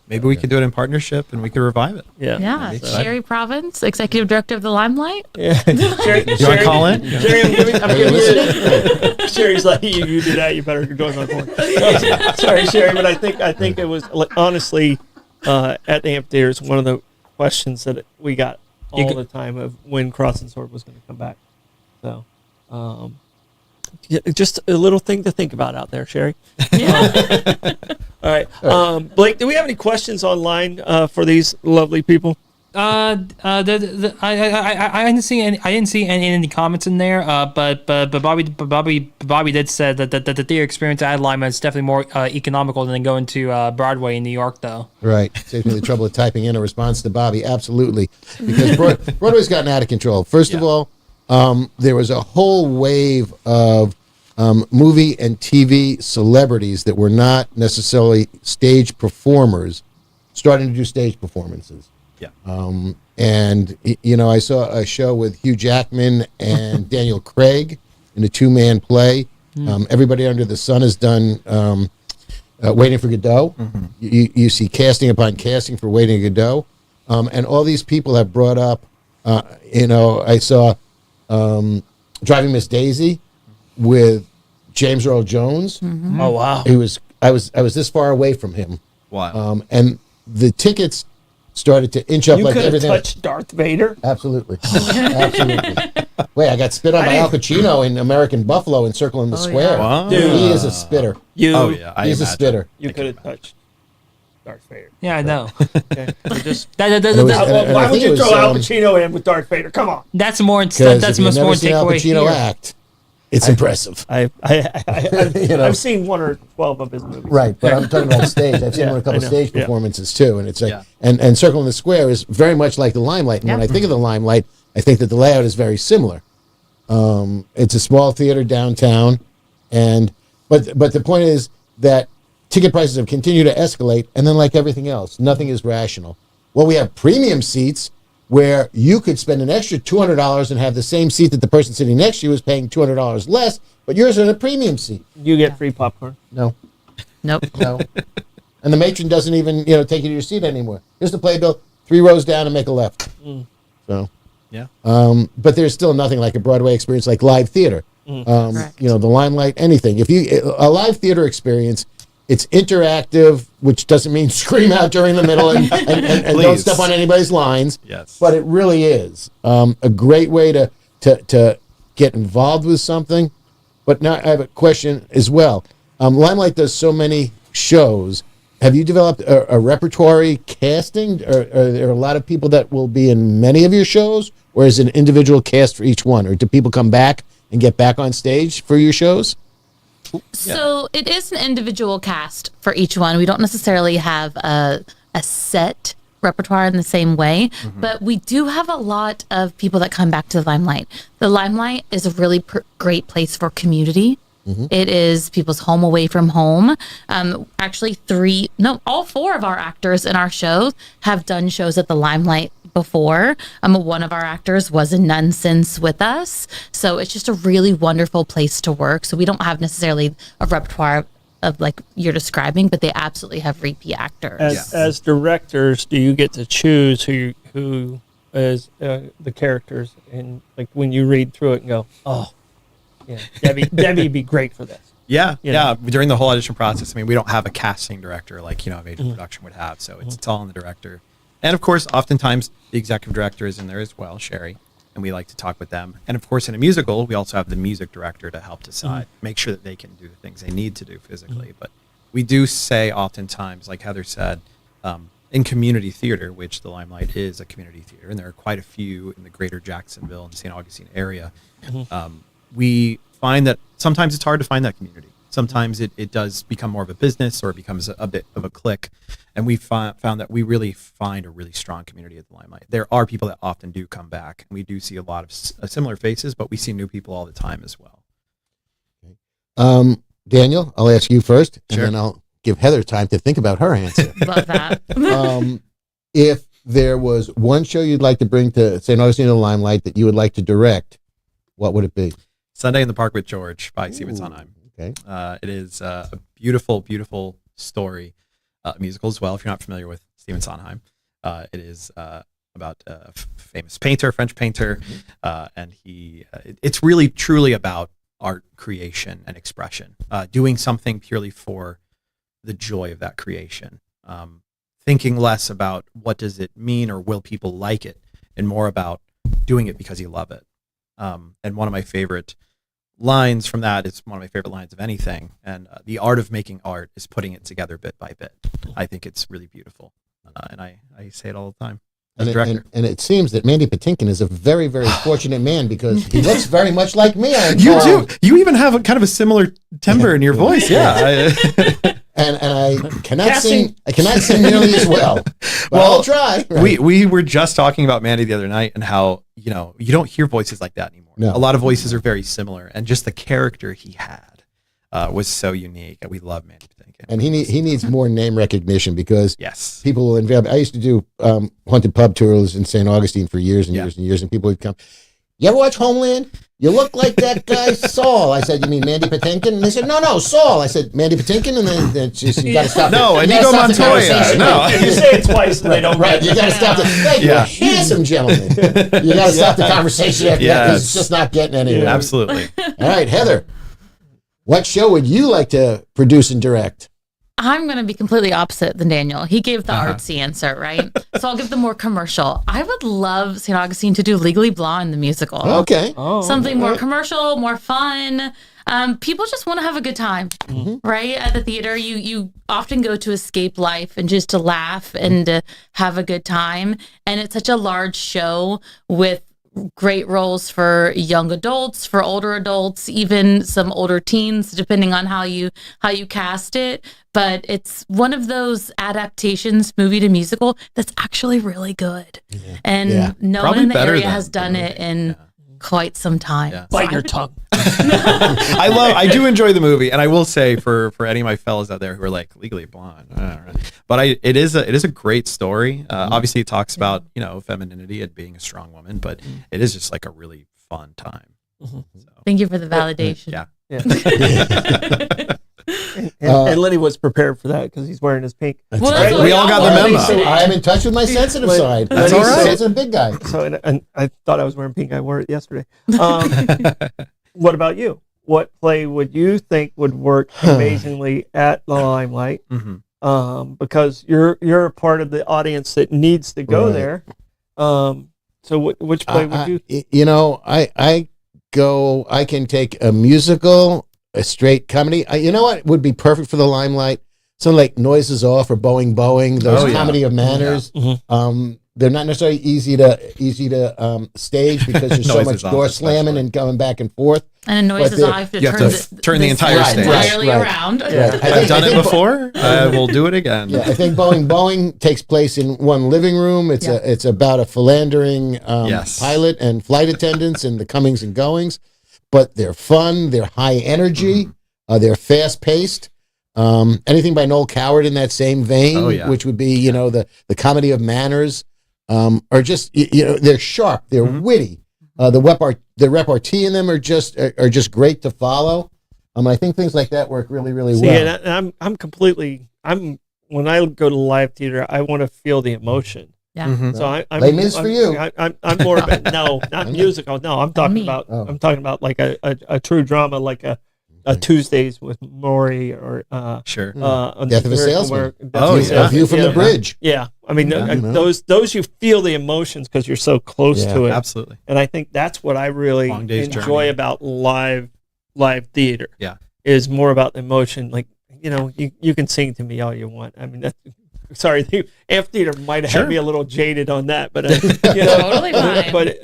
Maybe we could do it in partnership and we could revive it. Yeah. Sherry Province, Executive Director of the Limelight. Yeah. Sherry, you want to call in? Sherry, I'm giving you Sherry's like, you do that, you better join my board. Sorry, Sherry, but I think it was, honestly, at the amphitheater, it's one of the questions that we got all the time of when Cross and Sword was going to come back. So, Yeah, just a little thing to think about out there, Sherry. Yeah. All right. Blake, do we have any questions online for these lovely people? I didn't see any comments in there. But Bobby did say that the theater experience at Limelight is definitely more economical than going to Broadway in New York, though. Right. Saves me the trouble of typing in a response to Bobby. Absolutely. Because Broadway's gotten out of control. First of all, there was a whole wave of movie and TV celebrities that were not necessarily stage performers starting to do stage performances. Yeah. And, I saw a show with Hugh Jackman and Daniel Craig in a 2-man play. Everybody under the sun has done Waiting for Godot. Mm-hmm. You see casting upon casting for Waiting for Godot. And all these people have brought up, I saw Driving Miss Daisy with James Earl Jones. Mm-hmm. Oh, wow. I was this far away from him. Wow. And the tickets started to inch up You like could have everything. touched Darth Vader. Absolutely. Absolutely. Wait, I got spit on by Al Pacino in American Buffalo in Circle in the Square. Yeah. Wow. Dude, he is a spitter. He's a spitter. You could have touched Darth Vader. Yeah, I know. Okay. Just, Why why would you was, throw Al Pacino in with Darth Vader? Come on. That's more. Because That's if you've much more never seen Al takeaway Pacino here. act, it's impressive. I've seen 1 or 12 of his movies. Right, but I'm talking about stage. I've seen a couple stage performances too, and it's like, and Circle in the Square is very much like the Limelight. And when I think of the Limelight, I think that the layout is very similar. It's a small theater downtown, but the point is that ticket prices have continued to escalate, and then like everything else, nothing is rational. Well, we have premium seats where you could spend an extra $200 and have the same seat that the person sitting next to you is paying $200 less, but yours is a premium seat. You get free popcorn. No. Nope. No. And the matron doesn't even, take you to your seat anymore. Here's the playbill, 3 rows down and make a left. So, Yeah. but there's still nothing like a Broadway experience like live theater. The Limelight, anything. A live theater experience, it's interactive, which doesn't mean scream out during the middle and don't step on anybody's lines. Yes. But it really is a great way to get involved with something. But now I have a question as well. Limelight does so many shows. Have you developed a repertory casting? Are there a lot of people that will be in many of your shows? Or is it an individual cast for each one? Or do people come back and get back on stage for your shows? So it is an individual cast for each one. We don't necessarily have a set repertoire in the same way, but we do have a lot of people that come back to the Limelight. The Limelight is a really great place for community. It is people's home away from home. Actually, all 4 of our actors in our shows have done shows at the Limelight before. One of our actors was in Nonsense with us. So it's just a really wonderful place to work. So we don't have necessarily a repertoire of like you're describing, but they absolutely have repeat actors. As directors, do you get to choose who is the characters, and like when you read through it and go, oh, yeah, Debbie'd be great for this. Yeah, You know? During the whole audition process, we don't have a casting director like a major production would have, so it's all on the director. And of course, oftentimes the executive director is in there as well, Sherry, and we like to talk with them. And of course, in a musical, we also have the music director to help decide, make sure that they can do the things they need to do physically. But we do say oftentimes, like Heather said, in community theater, which the Limelight is a community theater, and there are quite a few in the greater Jacksonville and St. Augustine area, we find that sometimes it's hard to find that community. Sometimes it does become more of a business, or it becomes a bit of a clique. And we found that we really find a really strong community at the Limelight. There are people that often do come back, and we do see a lot of similar faces, but we see new people all the time as well. Daniel, I'll ask you first, and Sure. then I'll give Heather time to think about her answer. Love that. If there was one show you'd like to bring to St. Augustine of the Limelight that you would like to direct, what would it be? Sunday in the Park with George by Stephen Sondheim. Okay. It is a beautiful, beautiful story, musical as well, if you're not familiar with Stephen Sondheim. It is about a famous painter, French painter, and it's really, truly about art creation and expression, doing something purely for the joy of that creation, thinking less about what does it mean or will people like it, and more about doing it because you love it. And one of my favorite lines from that is one of my favorite lines of anything. And the art of making art is putting it together bit by bit. I think it's really beautiful. And I say it all the time. And it seems that Mandy Patinkin is a very, very fortunate man because he looks very much like me. You do. You even have a kind of a similar timbre in your voice. Yeah. And I cannot sing. I cannot sing nearly as well. But I'll try. Right? We were just talking about Mandy the other night and how you don't hear voices like that anymore. No. A lot of voices are very similar, and just the character he had was so unique. And we love Mandy Patinkin. And he needs more name recognition because yes, people will invent. I used to do haunted pub tours in St. Augustine for years and years and years, and people would come. You ever watch Homeland? You look like that guy Saul. I said, you mean Mandy Patinkin? And they said, no, Saul. I said, Mandy Patinkin? And then you got to stop. No, Inigo Montoya. No. You say it twice and they don't right. You got to stop. Thank you, handsome gentleman. You got to stop the conversation after that because it's just not getting anywhere. Absolutely. All right, Heather, what show would you like to produce and direct? I'm going to be completely opposite than Daniel. He gave the artsy answer, right? So I'll give the more commercial. I would love St. Augustine to do Legally Blonde, the musical. Okay. Something more commercial, more fun. People just want to have a good time, right? At the theater, you often go to escape life and just to laugh and to have a good time. And it's such a large show with great roles for young adults, for older adults, even some older teens, depending on how you cast it. But it's one of those adaptations, movie to musical, that's actually really good. And no one in the area has done it in quite some time. Bite your tongue. I do enjoy the movie, and I will say for any of my fellas out there who are like Legally Blonde, but it is a great story. Obviously, it talks about femininity and being a strong woman, but it is just like a really fun time. So. Thank you for the validation. And Lenny was prepared for that because he's wearing his pink. Well, right. We all got the memo. So I'm in touch with my sensitive side. That's all right. He's a big guy. So and I thought I was wearing pink. I wore it yesterday. What about you? What play would you think would work amazingly at the Limelight? Because you're a part of the audience that needs to go there. So which play would you? I can take a musical, a straight comedy. You know what would be perfect for the Limelight? Something like Noises Off or Boing Boing, those comedy of manners. They're not necessarily easy to stage because there's so much door slamming and going back and forth. And Noises Off, you have to turn the entire stage entirely around. I've done it before. We'll do it again. I think Boing Boing takes place in one living room. It's about a philandering pilot and flight attendants and the comings and goings. But they're fun. They're high energy. They're fast paced. Anything by Noel Coward in that same vein, which would be the comedy of manners. Are just they're sharp, they're witty. The repartee in them are just great to follow. I think things like that work really, really well. And I'm when I go to live theater, I want to feel the emotion. Yeah. So Les Mis for you. I'm more of a not musical. No, I'm talking about like a true drama, like a Tuesdays with Maury or Sure. Death of a Salesman. View from the Bridge. Yeah, I mean those you feel the emotions because you're so close to it. Absolutely. And I think that's what I really enjoy about live theater. Yeah, is more about the emotion. Like you can sing to me all you want. I mean sorry, the amphitheater might have had me a little jaded on that, but totally fine. But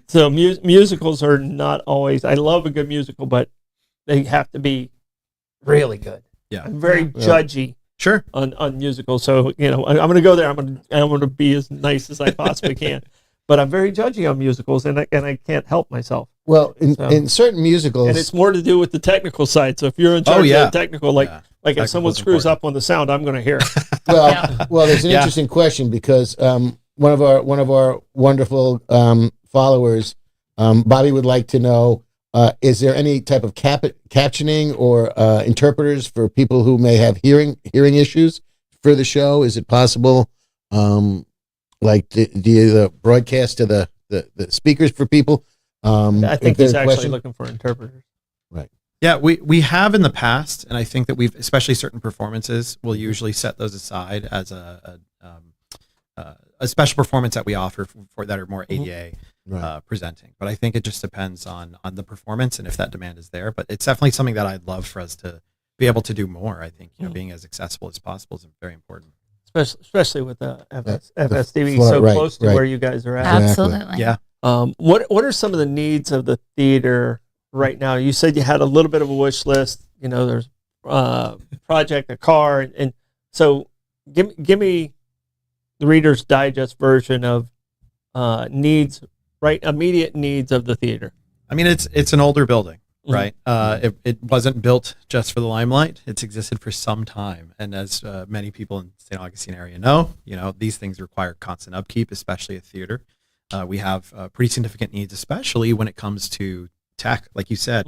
so musicals are not always. I love a good musical, but they have to be really good. Yeah, I'm very judgy. Sure. On musicals, so I'm going to go there. I'm going to be as nice as I possibly can, but I'm very judgy on musicals, and I can't help myself. Well, in certain musicals, and it's more to do with the technical side. So if you're in charge of the technical, like if someone screws up on the sound, I'm going to hear. Well, there's an interesting question because one of our wonderful followers, Bobby, would like to know. Is there any type of captioning or interpreters for people who may have hearing issues for the show? Is it possible, like do you broadcast to the speakers for people? I think he's actually looking for interpreters. Right. Yeah, we have in the past, and I think that we've, especially certain performances, we'll usually set those aside as a special performance that we offer for that are more ADA. presenting. But I think it just depends on the performance and if that demand is there. But it's definitely something that I'd love for us to be able to do more. I think being as accessible as possible is very important. Especially with the FSTV so close to where you guys are at. Absolutely. Yeah. What are some of the needs of the theater right now? You said you had a little bit of a wish list. There's project, a car, and so give me the Reader's Digest version of needs, right? Immediate needs of the theater. I mean, it's an older building, right? It wasn't built just for the Limelight. It's existed for some time, and as many people in St. Augustine area know, these things require constant upkeep, especially a theater. We have pretty significant needs, especially when it comes to tech, like you said.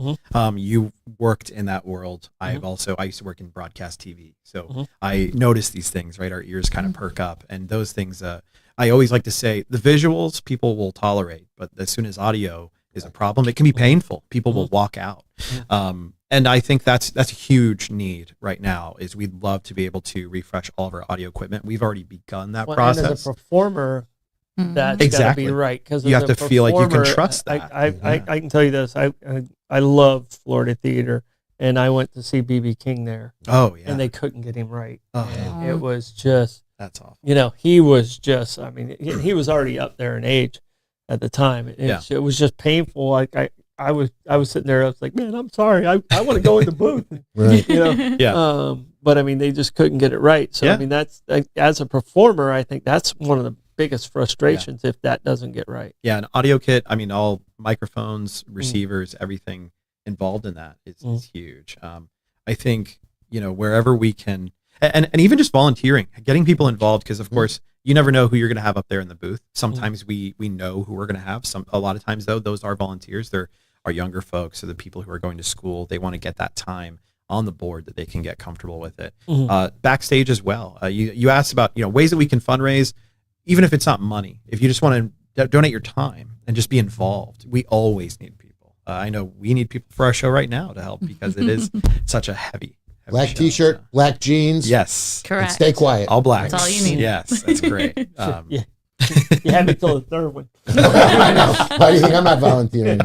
You worked in that world. I used to work in broadcast TV, so I noticed these things, right? Our ears kind of perk up, and those things. I always like to say the visuals people will tolerate, but as soon as audio is a problem, it can be painful. People will walk out, and I think that's a huge need right now. Is we'd love to be able to refresh all of our audio equipment. We've already begun that process. And as a performer, that's exactly got to be right, because you have to feel like you can trust that. I can tell you this. I love Florida theater, and I went to see B.B. King there. Oh yeah, and they couldn't get him right. Oh, it was just that's awful. He was just. I mean, he was already up there in age at the time. It was just painful. Like I was sitting there. I was like, man, I'm sorry. I want to go in the booth. Yeah. But I mean, they just couldn't get it right. So I mean, that's as a performer, I think that's one of the biggest frustrations if that doesn't get right. Yeah, an audio kit. I mean, all microphones, receivers, everything involved in that is huge. I think wherever we can, and even just volunteering, getting people involved, because of course you never know who you're going to have up there in the booth. Sometimes we know who we're going to have. A lot of times though, those are volunteers. They're our younger folks, or the people who are going to school. They want to get that time on the board that they can get comfortable with it. Backstage as well. You asked about ways that we can fundraise. Even if it's not money, if you just want to donate your time and just be involved, we always need people. I know we need people for our show right now to help, because it is such a heavy black show, t-shirt, so. black jeans. Yes. Correct. And stay quiet. All black. That's all you need. Yes, that's great. You had me till the third one. I know. Why do you think I'm not volunteering?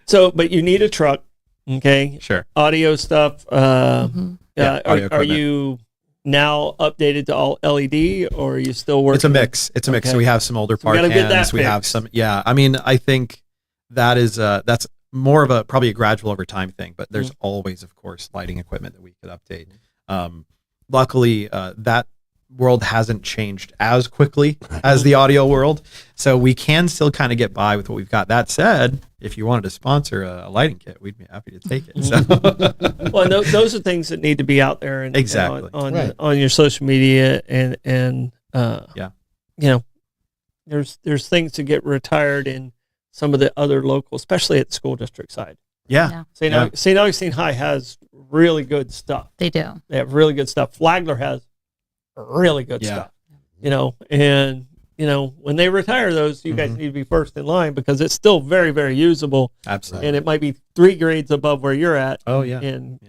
So, but you need a truck, okay? Sure. Audio stuff. audio Are equipment. you now updated to all LED, or are you still working? It's a mix. It's a mix. Okay. So we have some older So we part gotta get that cans. We have fixed. some. Yeah. I mean, I think that's more of probably a gradual over time thing. But there's always, of course, lighting equipment that we could update. Luckily, that world hasn't changed as quickly as the audio world, so we can still kind of get by with what we've got. That said, if you wanted to sponsor a lighting kit, we'd be happy to take it. So. Well, those are things that need to be out there and Exactly. on your social media and there's things to get retired in some of the other local, especially at the school district side. Yeah. St. Augustine High has really good stuff. They do. They have really good stuff. Flagler has really good stuff. And when they retire those, you guys need to be first in line, because it's still very, very usable. Absolutely. And it might be 3 grades above where you're at. Oh yeah. And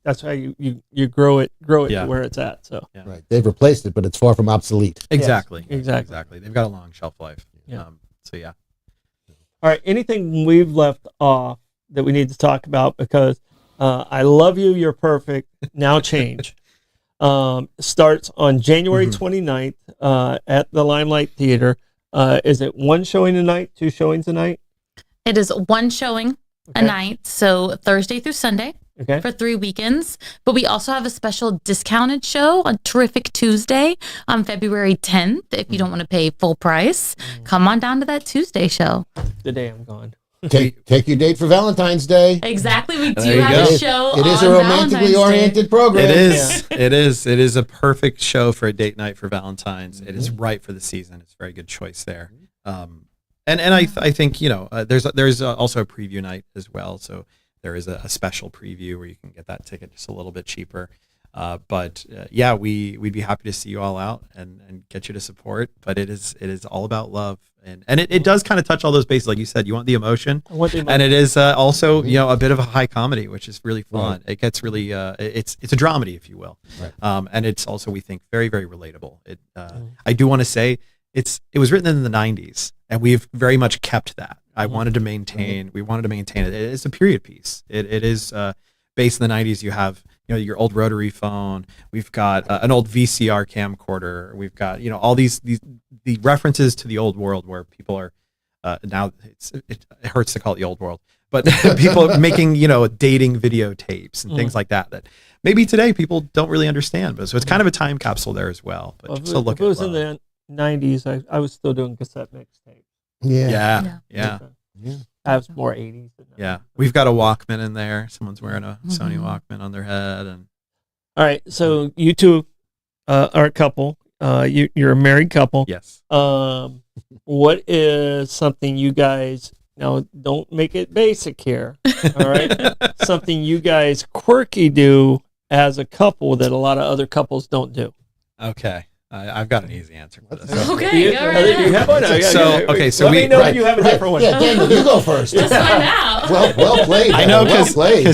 that's how you grow it to where it's at. So Right. They've replaced it, but it's far from obsolete. Exactly. Yes, exactly. They've got a long shelf life. Yeah. So yeah. all right, anything we've left off that we need to talk about? Because I love you, you're perfect. Now change. Starts on January 29th at the Limelight Theatre. Is it 1 showing a night, 2 showings a night? It is 1 showing a night, so Thursday through Sunday for 3 weekends. But we also have a special discounted show on Terrific Tuesday on February 10th. If you don't want to pay full price, come on down to that Tuesday show. The day I'm gone. Take your date for Valentine's Day. Exactly, we There do you have go. a show. It is on a romantically Valentine's oriented program. It is. It is. It is a perfect show for a date night for Valentine's. It is right for the season. It's a very good choice there. And I think there's also a preview night as well. So there is a special preview where you can get that ticket just a little bit cheaper. But we'd be happy to see you all out and get you to support. But it is all about love, and it does kind of touch all those bases, like you said. You want the emotion, and it is also a bit of a high comedy, which is really fun. Right. It gets really it's a dramedy, if you will, and it's also, we think, very, very relatable. I do want to say, it was written in the 90s, and we've very much kept that. We wanted to maintain it. It is a period piece. It is based in the 90s. You have, your old rotary phone. We've got an old VCR camcorder. We've got, all the references to the old world where people are now it hurts to call it the old world, but people making, dating videotapes and things like that maybe today people don't really understand. But so it's kind of a time capsule there as well. But just to look if it was in the 90s, I was still doing cassette mixtapes. Yeah. I was more 80s. Yeah. We've got a Walkman in there. Someone's wearing a Sony Walkman on their head. And all right. So you two are a couple. You're a married couple. Yes. What is something you guys, now don't make it basic here. All right. Something you guys quirky do as a couple that a lot of other couples don't do. Okay. I've got an easy answer for this. Okay, all right. You have one? So let me know if you have a different one. Yeah, Daniel, you go first. Let's find out. Well played. I know, well played.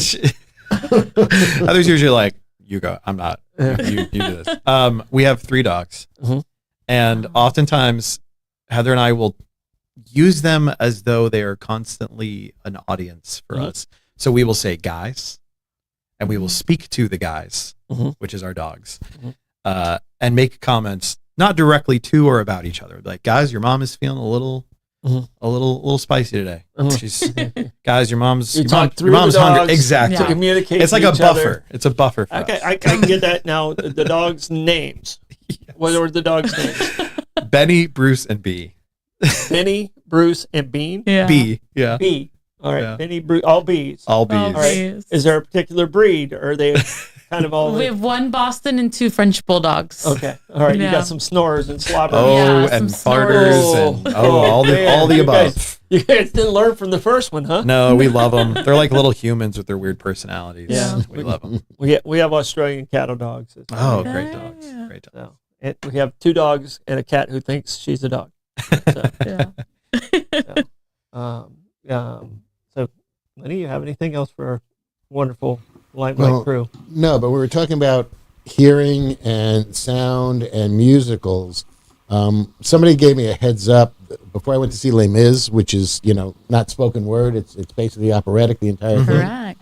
Others usually like, you go. I'm not. You do this. We have 3 dogs, and oftentimes Heather and I will use them as though they are constantly an audience for us. So we will say guys, and we will speak to the guys, which is our dogs, and make comments not directly to or about each other. Like, guys, your mom is feeling a little spicy today. Guys, your mom's hungry. Exactly. To communicate. It's like a buffer. Other. It's a buffer. For us. I can get that now. The dogs' names. Yes. What are the dogs' names? Benny, Bruce, and B. Benny, Bruce, and Bean. Yeah. B. Yeah. B. All right. Yeah. Benny, Bruce, all B's. All B's. All right. Is there a particular breed, or are they kind of all? We have 1 Boston and 2 French bulldogs. Okay. All right. Yeah. You got some snorers and slobbers. And farters and all the above. You guys didn't learn from the first one, huh? No, we love them. They're like little humans with their weird personalities. Yeah. We love them. We have Australian cattle dogs. Great dogs. Yeah. Great dogs. So, we have 2 dogs and a cat who thinks she's a dog. So, so Lenny, you have anything else for our wonderful Limelight crew? No, but we were talking about hearing and sound and musicals. Somebody gave me a heads up before I went to see Les Mis, which is, not spoken word. It's basically operatic, the entire thing. Correct.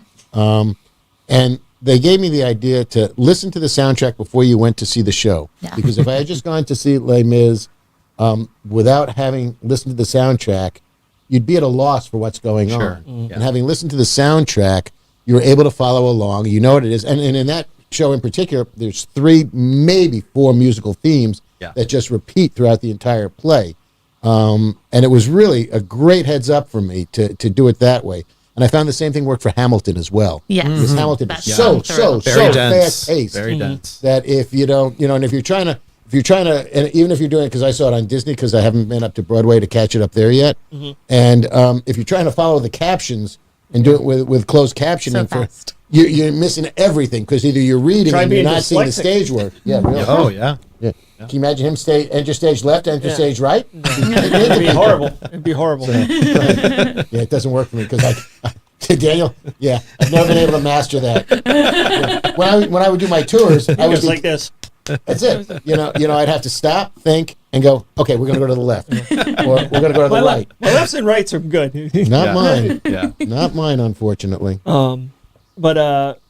And they gave me the idea to listen to the soundtrack before you went to see the show. Yeah. Because if I had just gone to see Les Mis without having listened to the soundtrack, you'd be at a loss for what's going on. Yeah. And having listened to the soundtrack, you were able to follow along. You know what it is. And in that show in particular, there's 3, maybe 4 musical themes that just repeat throughout the entire play. And it was really a great heads up for me to do it that way. And I found the same thing worked for Hamilton as well. Yes. Because Hamilton is so fast paced. Very dense. That if you don't, and if you're trying to, and even if you're doing it, because I saw it on Disney, because I haven't been up to Broadway to catch it up there yet. And if you're trying to follow the captions and do it with closed captioning, you're missing everything, because either you're reading and you're not seeing the stage work. Yeah, really. Oh, yeah. Yeah. Can you imagine him enter stage left, enter stage right? It'd be horrible. It'd be horrible. Yeah, it doesn't work for me, because Daniel, I've never been able to master that. When I would do my tours, I was like this. That's it. I'd have to stop, think, and go, okay, we're going to go to the left. Or we're going to go to the right. My lefts and rights are good. Not mine. Yeah. Not mine, unfortunately. But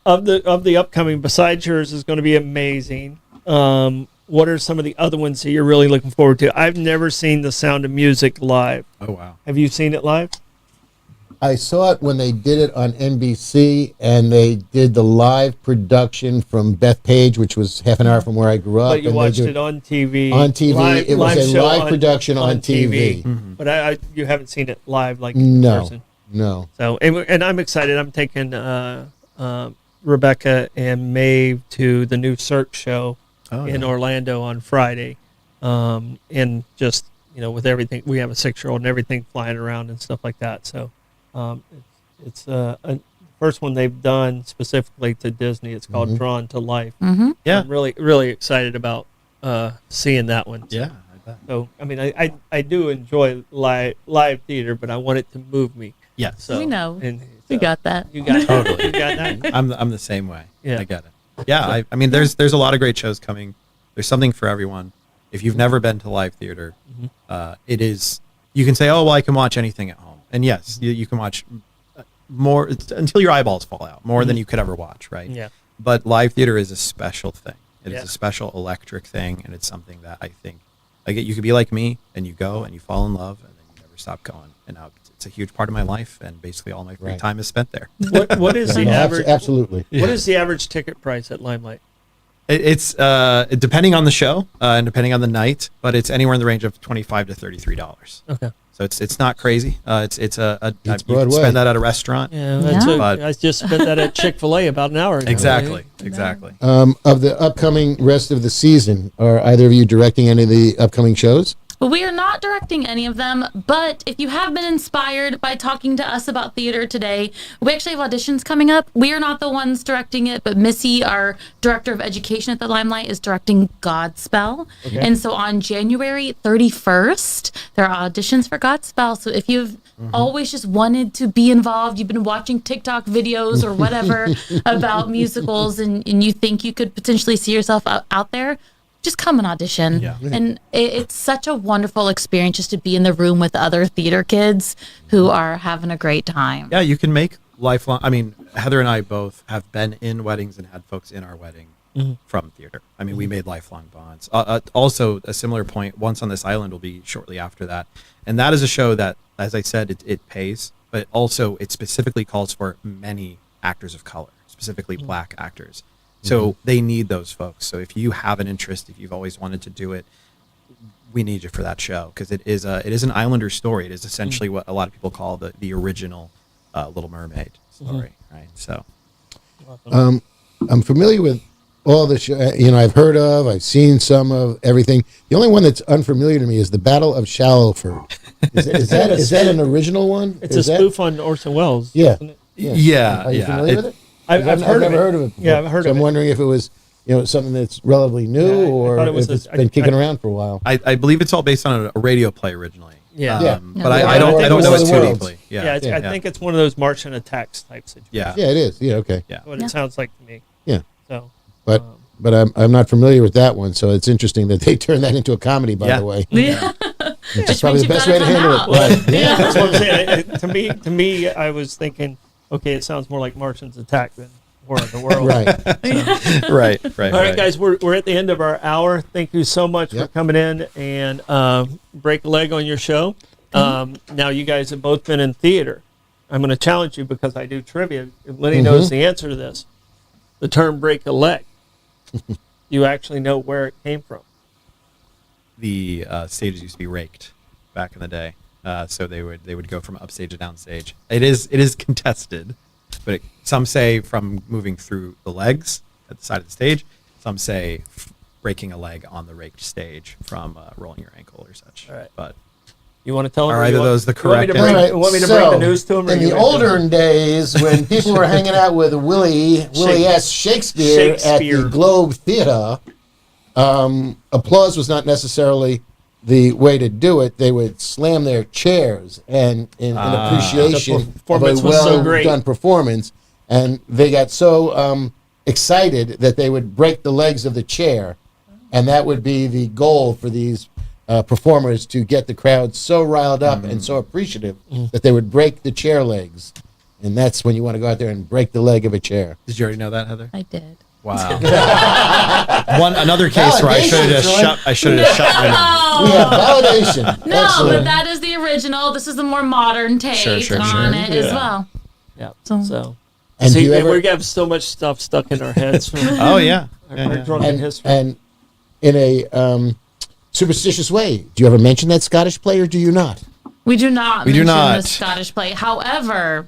of the upcoming, besides yours is going to be amazing. What are some of the other ones that you're really looking forward to? I've never seen The Sound of Music live. Oh, wow. Have you seen it live? I saw it when they did it on NBC, and they did the live production from Bethpage, which was half an hour from where I grew up. But you watched it on TV. On TV. It was a live production on TV. Mm-hmm. But you haven't seen it live like in person. No. So, and I'm excited. I'm taking Rebecca and Maeve to the new Cirque show in Orlando on Friday. And just, with everything, we have a 6-year-old and everything flying around and stuff like that. So, it's a first one they've done specifically to Disney. It's called Drawn to Life. Yeah. I'm really, really excited about seeing that one. Yeah, I bet. So, I mean, I do enjoy live theater, but I want it to move me. Yes. So, we know. And, we got that. You got Totally. You got that? I'm the same way. Yeah. I get it. Yeah, I mean, there's a lot of great shows coming. There's something for everyone. If you've never been to live theater, it is. You can say, "Oh, well, I can watch anything at home," and yes, you can watch more until your eyeballs fall out, more than you could ever watch, right? Yeah. But live theater is a special thing. It is Yeah. a special electric thing, and it's something that I think, like, you could be like me, and you go and you fall in love, and then you never stop going. And now it's a huge part of my life, and basically all my free time is spent there. What is the average? Absolutely. What is the average ticket price at Limelight? It's depending on the show and depending on the night, but it's anywhere in the range of $25 to $33. Okay. So it's not crazy. It's you can Broadway. spend that at a restaurant. Yeah, that's Yeah. what, I just spent that at Chick-fil-A about an hour ago. Exactly. Of the upcoming rest of the season, are either of you directing any of the upcoming shows? Well, we are not directing any of them, but if you have been inspired by talking to us about theater today, we actually have auditions coming up. We are not the ones directing it, but Missy, our director of education at the Limelight, is directing Godspell. And so on January 31st, there are auditions for Godspell. So if you've always just wanted to be involved, you've been watching TikTok videos or whatever about musicals, and you think you could potentially see yourself out there, just come and audition. Yeah. And it's such a wonderful experience just to be in the room with other theater kids who are having a great time. Yeah, you can make lifelong. I mean, Heather and I both have been in weddings and had folks in our wedding from theater. I mean, we made lifelong bonds. Also, a similar point, Once on This Island will be shortly after that. And that is a show that, as I said, it pays, but also it specifically calls for many actors of color, specifically black actors. So they need those folks. So if you have an interest, if you've always wanted to do it, we need you for that show, because it is an Islander story. It is essentially what a lot of people call the original Little Mermaid story, right? So I'm familiar with all the I've heard of, I've seen some of everything. The only one that's unfamiliar to me is the Battle of Shallowford. Is that an original one? It's a spoof on Orson Welles. Yeah. Isn't it? yeah, Are you familiar with it? I've never heard of it before. Yeah, I've heard so of I'm it. wondering if it was something that's relatively new, Yeah, I or thought it was if it's a- been kicking around for a while. I believe it's all based on a radio play originally. Yeah. Yeah. But I don't know War it of the too Worlds. deeply. Yeah, Yeah, I think it's one of those Martian attacks type situations. yeah. Yeah, it is. Yeah, okay. Yeah. What it sounds like to me. Yeah. So, But I'm not familiar with that one, so it's interesting that they turned that into a comedy. By Yeah. the way, Yeah. that's probably the best way to handle it. well, Right. yeah, that's what I'm saying. To me, I was thinking, okay, it sounds more like Martian's attack than War of the World. Right. right. All right, guys, we're at the end of our hour. Thank you so much for Yep. coming in and break a leg on your show. Now you guys have both been in theater. I'm going to challenge you because I do trivia. Lenny knows the answer to this. The term "break a leg." You actually know where it came from. The stages used to be raked back in the day, so they would go from upstage to downstage. It is contested, but some say from moving through the legs at the side of the stage. Some say breaking a leg on the raked stage from rolling your ankle or such. All right. But You want to tell them? Are either of those the you want me to correct bring, answer? want me to So, bring the news to them? In the olden days, when people were hanging out with Willie S. Shakespeare at the Globe Theater, applause was not necessarily the way to do it. They would slam their chairs and in appreciation The of a performance was so well great. done performance. And they got so excited that they would break the legs of the chair, and that would be the goal for these performers, to get the crowd so riled up and so appreciative that they would break the chair legs. And that's when you want to go out there and break the leg of a chair. did you already know that, Heather? I did. Wow. Another case where I should have just Validation, shut. I should have just shut my mouth. We have validation. No, Excellent. but that is the original. This is the more modern take Sure. on it as Yeah. well. Yeah. So- So, And do see, you ever- we have so much stuff stuck in our heads from Oh yeah. our drunken history. And in a superstitious way, do you ever mention that Scottish play, or do you not? We do not We do mention not. the Scottish play. However,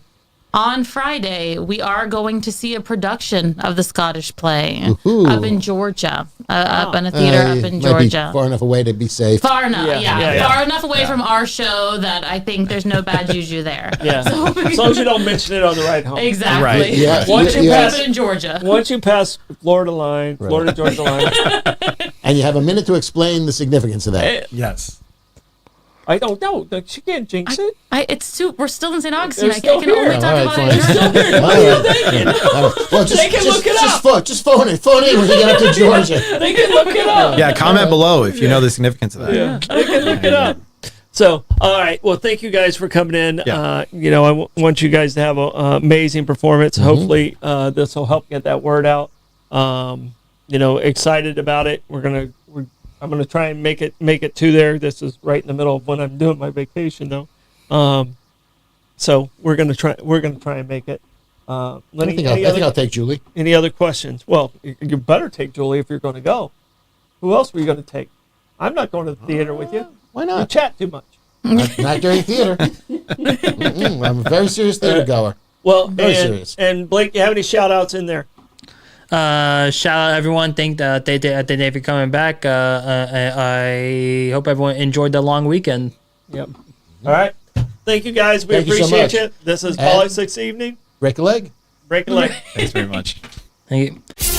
on Friday, we are going to see a production of the Scottish play Woohoo. up in Georgia, up in a theater up in Might be Georgia. far enough away to be safe. Far enough, Yeah. far enough away from our show that I think there's no bad juju there. Yeah. So, As long as you don't mention it on the ride home. exactly. Right. Yeah. Once you Yeah. pass Up in Georgia. Once you pass Florida line, Florida Georgia line, And you have a minute to explain the significance of that. Yes. I don't know. She can't jinx it. It's too. We're still in St. Augustine. They're I still can here. only talk All right, about fine. it. Still here. What are you thinking? Well, just, They can look it up. Just phone it. Phone in when you get up to Georgia. They can look it up. Yeah, comment below if you know the significance of that. Yeah, they can look it up. So, all right. Well, thank you guys for coming in. Yeah. I want you guys to have an amazing performance. Hopefully, this will help get that word out. Excited about it. I'm gonna try and make it to there. This is right in the middle of when I'm doing my vacation, though. So we're gonna try and make it. Lenny, I think I'll take Julie. any other questions? Well, you better take Julie if you're going to go. Who else were you going to take? I'm not going to the theater with you. Why You not? chat too much. Not during theater. I'm a very serious theater goer. Well, Very serious. And Blake, you have any shout outs in there? Shout out everyone. Thank you for coming back. I hope everyone enjoyed the long weekend. Yep. All right. Thank you guys. We Thank you so appreciate much. you. This is And- Politics Evening. Break a leg. Break a leg. Thanks very much. Thank you.